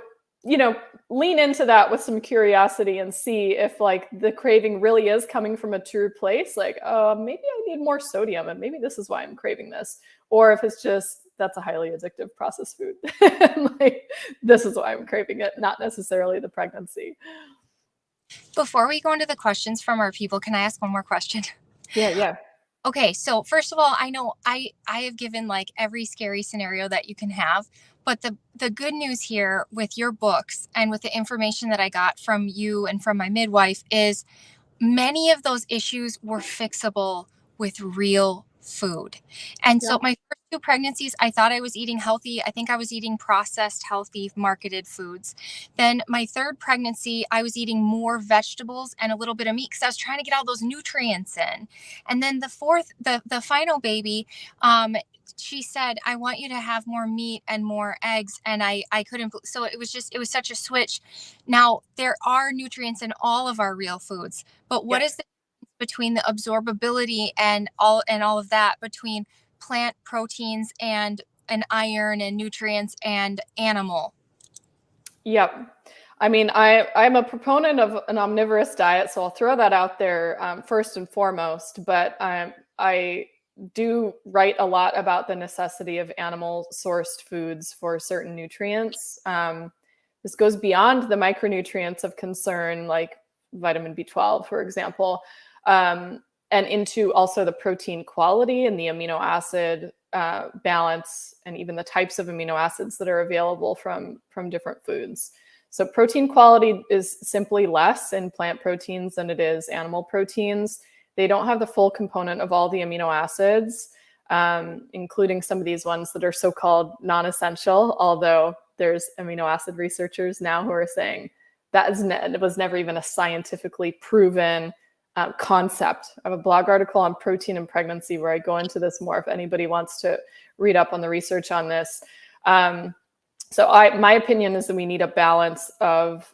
you know, lean into that with some curiosity and see if like the craving really is coming from a true place. Like, maybe I need more sodium and maybe this is why I'm craving this. Or if it's just, that's a highly addictive processed food. Like, this is why I'm craving it, not necessarily the pregnancy. Before we go into the questions from our people, can I ask one more question? Yeah. Okay, so first of all, I know I have given like every scary scenario that you can have, but the good news here with your books and with the information that I got from you and from my midwife is many of those issues were fixable with real food. And so my first 2 pregnancies, I thought I was eating healthy. I think I was eating processed, healthy, marketed foods. Then my 3rd pregnancy, I was eating more vegetables and a little bit of meat because I was trying to get all those nutrients in. And then the 4th, the final baby, she said, I want you to have more meat and more eggs. And I couldn't, so it was such a switch. Now there are nutrients in all of our real foods, but what is the difference between the absorbability and all of that between plant proteins and iron and nutrients and animal? Yep. I mean, I'm a proponent of an omnivorous diet, so I'll throw that out there first and foremost. But I do write a lot about the necessity of animal-sourced foods for certain nutrients. This goes beyond the micronutrients of concern, like vitamin B12, for example, and into also the protein quality and the amino acid balance, and even the types of amino acids that are available from different foods. So protein quality is simply less in plant proteins than it is animal proteins. They don't have the full component of all the amino acids, including some of these ones that are so-called non-essential, although there's amino acid researchers now who are saying that it was never even a scientifically proven concept. I have a blog article on protein and pregnancy where I go into this more if anybody wants to read up on the research on this. So my opinion is that we need a balance of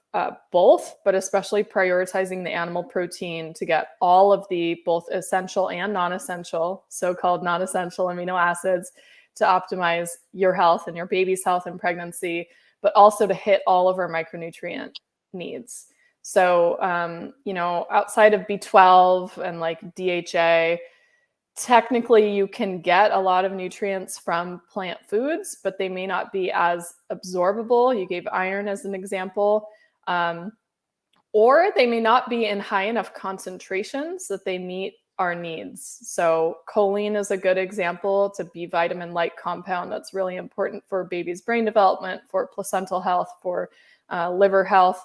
both, but especially prioritizing the animal protein to get all of the both essential and non-essential, so-called non-essential amino acids to optimize your health and your baby's health in pregnancy, but also to hit all of our micronutrient needs. So, you know, outside of B12 and like DHA, technically you can get a lot of nutrients from plant foods, but they may not be as absorbable. You gave iron as an example, or they may not be in high enough concentrations that they meet our needs. So choline is a good example. It's a B vitamin-like compound that's really important for baby's brain development, for placental health, for liver health.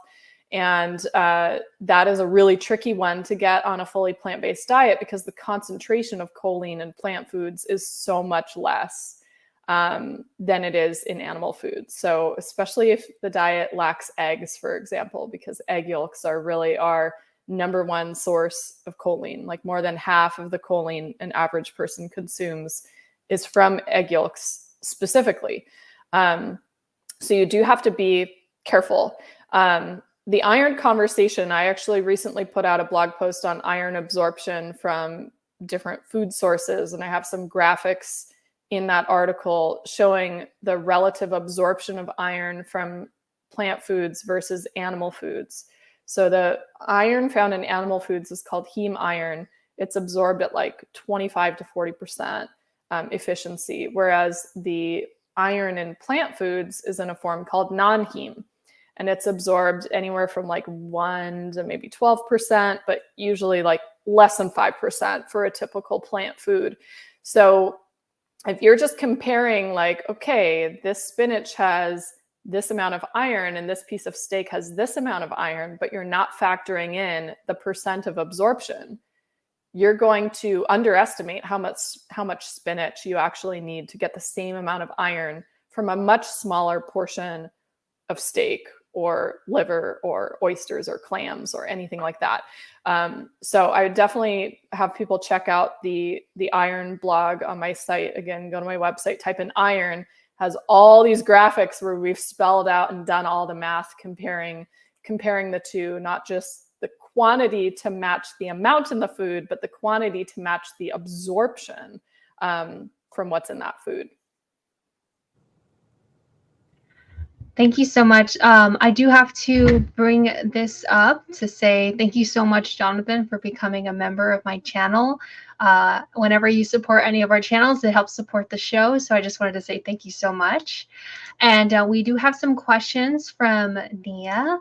And that is a really tricky one to get on a fully plant-based diet because the concentration of choline in plant foods is so much less than it is in animal foods. So especially if the diet lacks eggs, for example, because egg yolks are really our number one source of choline. Like more than half of the choline an average person consumes is from egg yolks specifically. So you do have to be careful. The iron conversation, I actually recently put out a blog post on iron absorption from different food sources, and I have some graphics in that article showing the relative absorption of iron from plant foods versus animal foods. So the iron found in animal foods is called heme iron. It's absorbed at like 25 to 40% efficiency, whereas the iron in plant foods is in a form called non-heme. And it's absorbed anywhere from like 1 to maybe 12%, but usually like less than 5% for a typical plant food. So if you're just comparing like, okay, this spinach has this amount of iron and this piece of steak has this amount of iron, but you're not factoring in the percent of absorption, you're going to underestimate how much spinach you actually need to get the same amount of iron from a much smaller portion of steak or liver or oysters or clams or anything like that. So I would definitely have people check out the iron blog on my site. Again, go to my website, type in iron, has all these graphics where we've spelled out and done all the math comparing the two, not just the quantity to match the amount in the food, but the quantity to match the absorption from what's in that food. Thank you so much. I do have to bring this up to say thank you so much, Jonathan, for becoming a member of my channel. Whenever you support any of our channels, it helps support the show. So I just wanted to say thank you so much. And we do have some questions from Nia.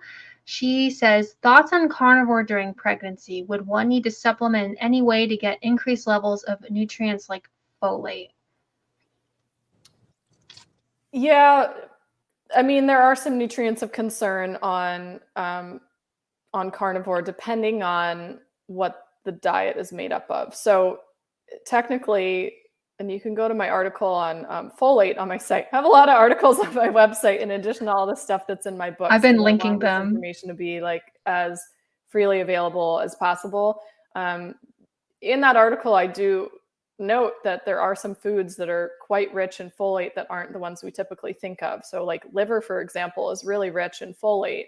She says, thoughts on carnivore during pregnancy? Would one need to supplement in any way to get increased levels of nutrients like folate? Yeah, I mean, there are some nutrients of concern on carnivore, depending on what the diet is made up of. So technically, and you can go to my article on folate on my site. I have a lot of articles on my website in addition to all the stuff that's in my book. I've been linking this them. Information to be like as freely available as possible. In that article, I do note that there are some foods that are quite rich in folate that aren't the ones we typically think of. So like liver, for example, is really rich in folate.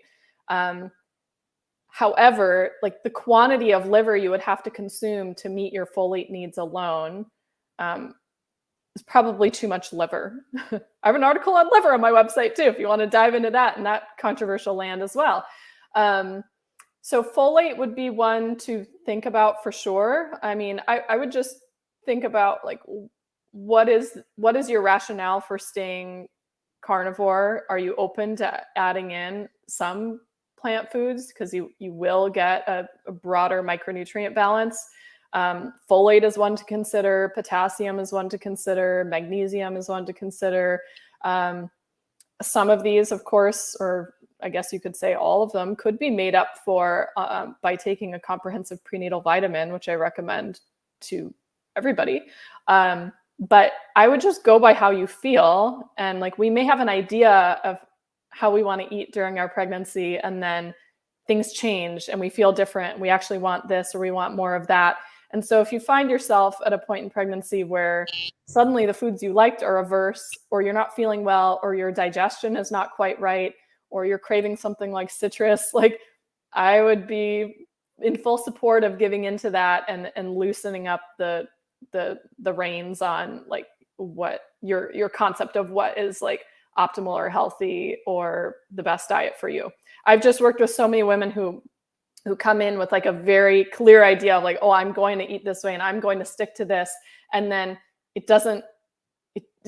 However, like the quantity of liver you would have to consume to meet your folate needs alone is probably too much liver. I have an article on liver on my website too, if you want to dive into that in that controversial land as well. So folate would be one to think about for sure. I mean, I would just think about like, what is your rationale for staying carnivore? Are you open to adding in some plant foods? Because you will get a broader micronutrient balance. Folate is one to consider. Potassium is one to consider. Magnesium is one to consider. Some of these, of course, or I guess you could say all of them, could be made up for by taking a comprehensive prenatal vitamin, which I recommend to everybody. But I would just go by how you feel. And like, we may have an idea of how we want to eat during our pregnancy, and then things change and we feel different. We actually want this, or we want more of that. And so if you find yourself at a point in pregnancy where suddenly the foods you liked are averse, or you're not feeling well, or your digestion is not quite right, or you're craving something like citrus, like I would be in full support of giving into that and loosening up the reins on like what your concept of what is like optimal or healthy or the best diet for you. I've just worked with so many women who come in with like a very clear idea of like, oh, I'm going to eat this way and I'm going to stick to this. And then it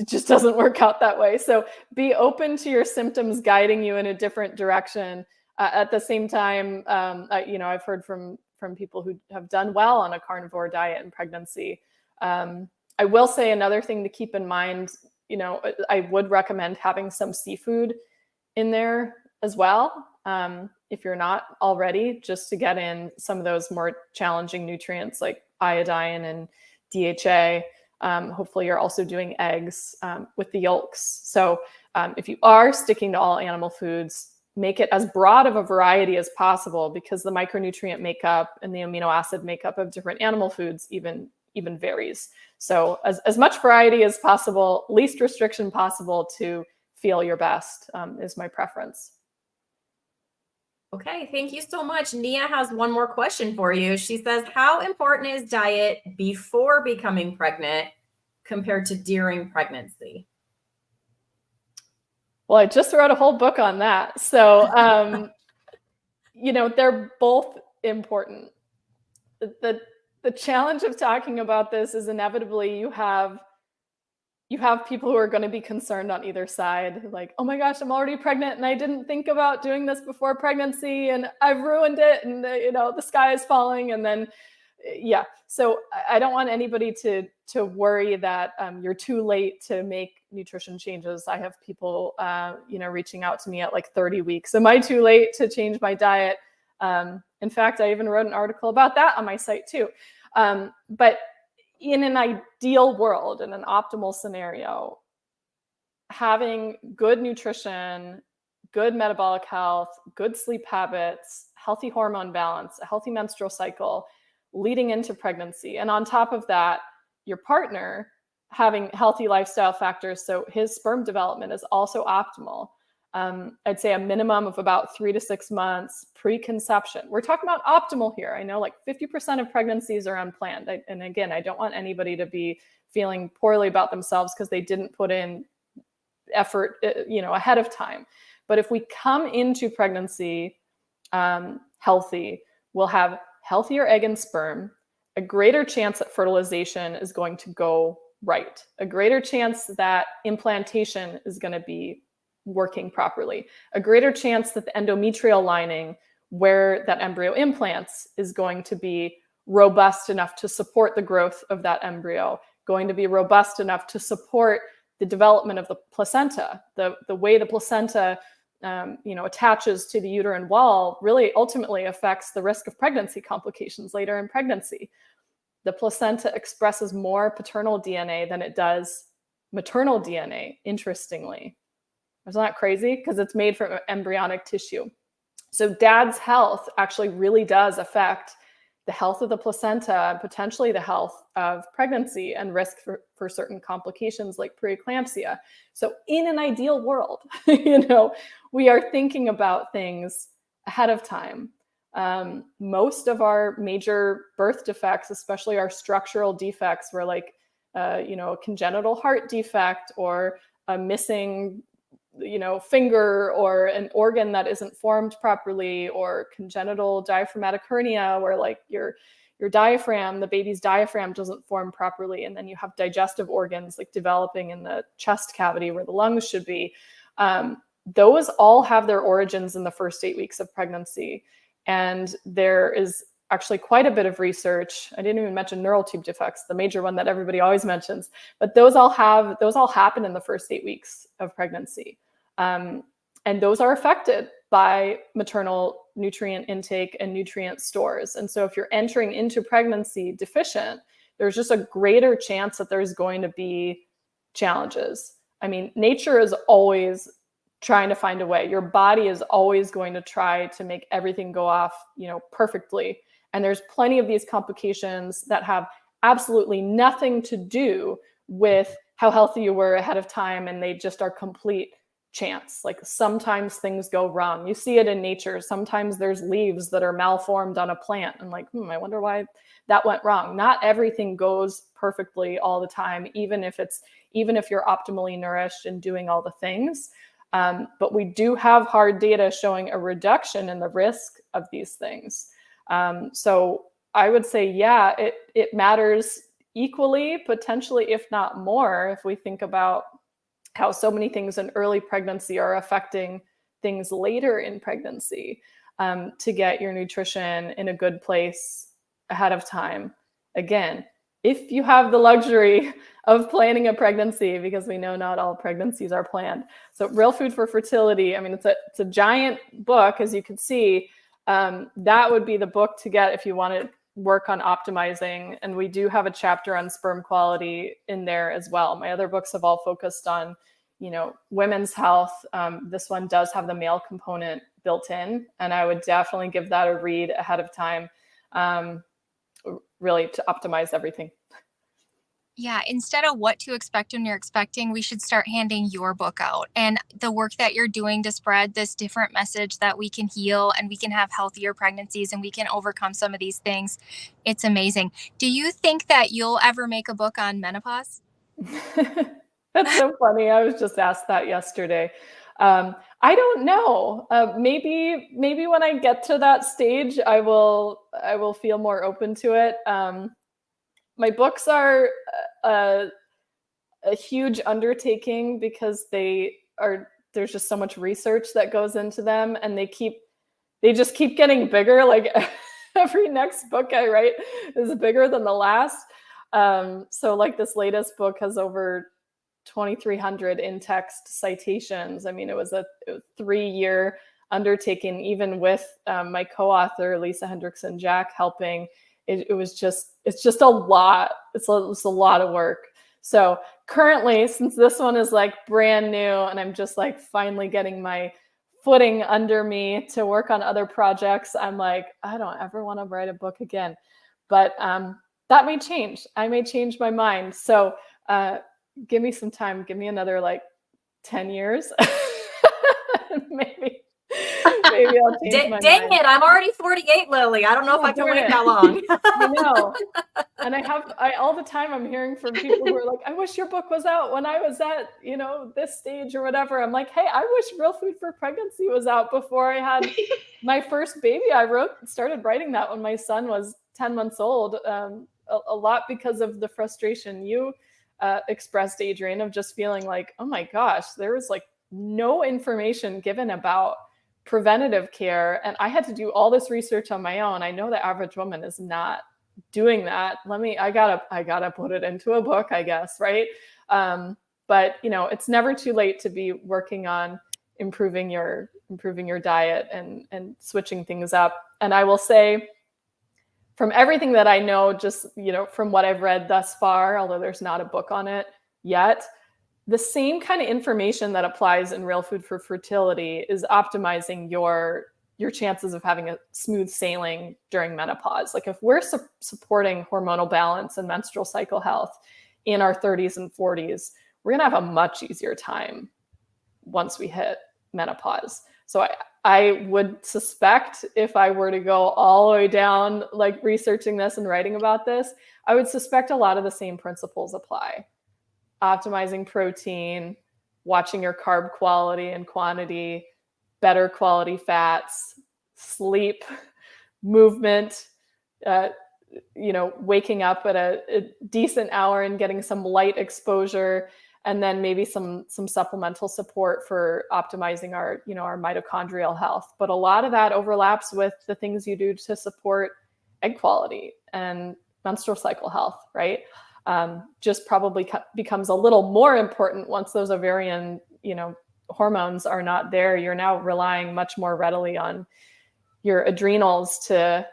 just doesn't work out that way. So be open to your symptoms guiding you in a different direction. At the same time, I've heard from people who have done well on a carnivore diet in pregnancy. I will say another thing to keep in mind, I would recommend having some seafood in there as well. If you're not already, just to get in some of those more challenging nutrients like iodine and DHA. Hopefully you're also doing eggs with the yolks. So if you are sticking to all animal foods, make it as broad of a variety as possible, because the micronutrient makeup and the amino acid makeup of different animal foods even varies. So as much variety as possible, least restriction possible to feel your best is my preference. Okay, thank you so much. Nia has one more question for you. She says, how important is diet before becoming pregnant compared to during pregnancy? Well, I just wrote a whole book on that. So, they're both important. The challenge of talking about this is inevitably you have people who are going to be concerned on either side. Like, oh my gosh, I'm already pregnant and I didn't think about doing this before pregnancy and I've ruined it. And the sky is falling. And then, yeah. So I don't want anybody to worry that you're too late to make nutrition changes. I have people, reaching out to me at like 30 weeks. Am I too late to change my diet? In fact, I even wrote an article about that on my site too. But in an ideal world, in an optimal scenario, having good nutrition, good metabolic health, good sleep habits, healthy hormone balance, a healthy menstrual cycle leading into pregnancy. And on top of that, your partner having healthy lifestyle factors, so his sperm development is also optimal. I'd say a minimum of about 3 to 6 months pre-conception. We're talking about optimal here. I know like 50% of pregnancies are unplanned. And again, I don't want anybody to be feeling poorly about themselves because they didn't put in effort, ahead of time. But if we come into pregnancy healthy, we'll have healthier egg and sperm, a greater chance that fertilization is going to go right, a greater chance that implantation is going to be working properly, a greater chance that the endometrial lining where that embryo implants is going to be robust enough to support the growth of that embryo, going to be robust enough to support the development of the placenta. The way the placenta attaches to the uterine wall really ultimately affects the risk of pregnancy complications later in pregnancy. The placenta expresses more paternal DNA than it does maternal DNA, interestingly. Isn't that crazy? Because it's made from embryonic tissue. So dad's health actually really does affect the health of the placenta and potentially the health of pregnancy and risk for certain complications like preeclampsia. So in an ideal world, we are thinking about things ahead of time. Most of our major birth defects, especially our structural defects, were like, a congenital heart defect or a missing finger or an organ that isn't formed properly, or congenital diaphragmatic hernia where like your diaphragm, the baby's diaphragm doesn't form properly. And then you have digestive organs like developing in the chest cavity where the lungs should be. Those all have their origins in the first 8 weeks of pregnancy. And there is actually quite a bit of research. I didn't even mention neural tube defects, the major one that everybody always mentions, but those all happen in the first 8 weeks of pregnancy. And those are affected by maternal nutrient intake and nutrient stores. And so if you're entering into pregnancy deficient, there's just a greater chance that there's going to be challenges. I mean, nature is always trying to find a way. Your body is always going to try to make everything go off, perfectly. And there's plenty of these complications that have absolutely nothing to do with how healthy you were ahead of time, and they just are complete chance. Like sometimes things go wrong. You see it in nature. Sometimes there's leaves that are malformed on a plant, and like, I wonder why that went wrong. Not everything goes perfectly all the time, even if you're optimally nourished and doing all the things. But we do have hard data showing a reduction in the risk of these things. So I would say, yeah, it matters equally, potentially, if not more, if we think about how so many things in early pregnancy are affecting things later in pregnancy, to get your nutrition in a good place ahead of time. Again, if you have the luxury of planning a pregnancy, because we know not all pregnancies are planned. So Real Food for Fertility, it's a giant book, as you can see. That would be the book to get if you want to work on optimizing. And we do have a chapter on sperm quality in there as well. My other books have all focused on, women's health. This one does have the male component built in, and I would definitely give that a read ahead of time, really to optimize everything. Yeah, instead of what to expect when you're expecting, we should start handing your book out, and the work that you're doing to spread this different message that we can heal and we can have healthier pregnancies and we can overcome some of these things. It's amazing. Do you think that you'll ever make a book on menopause? That's so funny. I was just asked that yesterday. I don't know. Maybe when I get to that stage, I will feel more open to it. My books are a huge undertaking because there's just so much research that goes into them, and they just keep getting bigger. Like every next book I write is bigger than the last. So like this latest book has over 2,300 in-text citations. It was a 3-year undertaking, even with my co-author, Lisa Hendrickson-Jack, helping. It's just a lot. It's a lot of work. So currently, since this one is like brand new and I'm just like finally getting my footing under me to work on other projects, I'm like, I don't ever want to write a book again. But that may change. I may change my mind. So give me some time. Give me another like 10 years. maybe I'll change my Dang mind. it, I'm already 48, Lily. I don't know if I can wait that long. I know. And I all the time I'm hearing from people who are like, I wish your book was out when I was at, this stage or whatever. I'm like, hey, I wish Real Food for Pregnancy was out before I had my first baby. I started writing that when my son was 10 months old, a lot because of the frustration you expressed, Adrian, of just feeling like, oh my gosh, there was like no information given about preventative care. And I had to do all this research on my own. I know the average woman is not doing that. I gotta put it into a book, I guess. Right. But it's never too late to be working on improving your diet and switching things up. And I will say, from everything that I know, just, from what I've read thus far, although there's not a book on it yet, the same kind of information that applies in Real Food for Fertility is optimizing your chances of having a smooth sailing during menopause. Like if we're supporting hormonal balance and menstrual cycle health in our 30s and 40s, we're going to have a much easier time once we hit menopause. So I would suspect, if I were to go all the way down, like researching this and writing about this, I would suspect a lot of the same principles apply. Optimizing protein, watching your carb quality and quantity, better quality fats, sleep, movement, waking up at a decent hour and getting some light exposure, and then maybe some supplemental support for optimizing our mitochondrial health. But a lot of that overlaps with the things you do to support egg quality and menstrual cycle health, right? Just probably becomes a little more important once those ovarian, hormones are not there. You're now relying much more readily on your adrenals to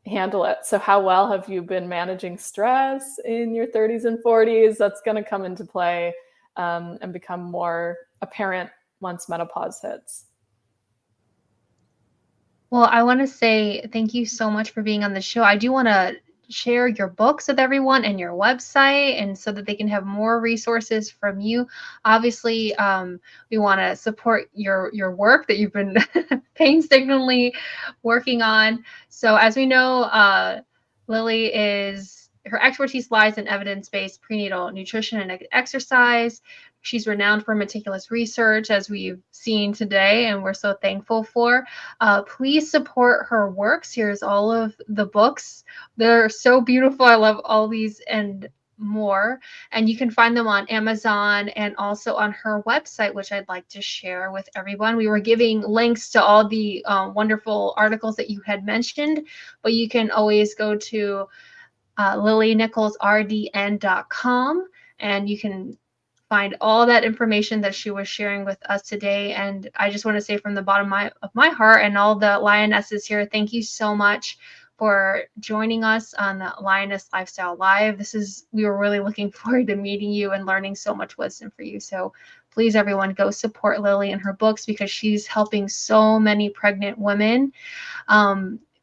handle it. So how well have you been managing stress in your 30s and 40s? That's going to come into play and become more apparent once menopause hits. Well, I want to say thank you so much for being on the show. I do want to share your books with everyone and your website, and so that they can have more resources from you. Obviously, we want to support your work that you've been painstakingly working on. So as we know, Lily her expertise lies in evidence-based prenatal nutrition and exercise. She's renowned for meticulous research, as we've seen today, and we're so thankful for. Please support her works. Here's all of the books. They're so beautiful. I love all these and more. And you can find them on Amazon and also on her website, which I'd like to share with everyone. We were giving links to all the wonderful articles that you had mentioned, but you can always go to Lily Nichols RDN.com, and you can find all that information that she was sharing with us today. And I just want to say, from the bottom of my heart and all the lionesses here, thank you so much for joining us on the Lioness Lifestyle Live. We were really looking forward to meeting you and learning so much wisdom for you. So please, everyone, go support Lily and her books, because she's helping so many pregnant women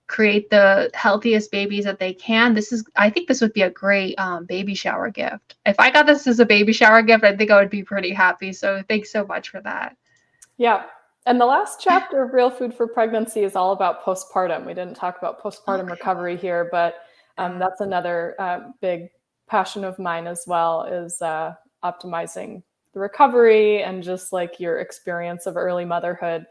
create the healthiest babies that they can. I think this would be a great baby shower gift. If I got this as a baby shower gift, I think I would be pretty happy. So thanks so much for that. Yeah. And the last chapter of Real Food for Pregnancy is all about postpartum. We didn't talk about postpartum recovery here, but that's another big passion of mine as well, is optimizing the recovery and just like your experience of early motherhood.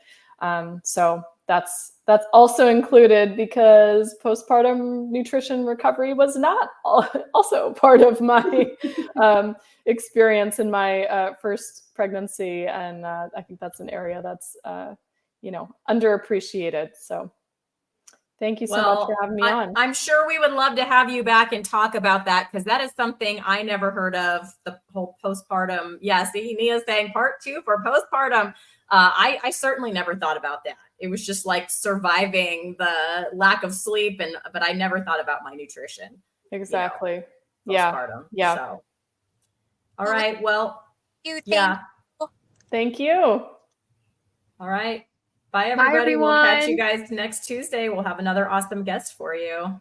So that's also included, because postpartum nutrition recovery was not also part of my experience in my first pregnancy. And I think that's an area that's, underappreciated. So thank you so much for having me on. I'm sure we would love to have you back and talk about that, because that is something I never heard of, the whole postpartum. Yeah, see, Nia's saying part 2 for postpartum. I certainly never thought about that. It was just like surviving the lack of sleep, but I never thought about my nutrition. Exactly. Postpartum. Yeah. So, all right. Well, Thank you. All right. Bye, everybody. Bye, we'll catch you guys next Tuesday. We'll have another awesome guest for you.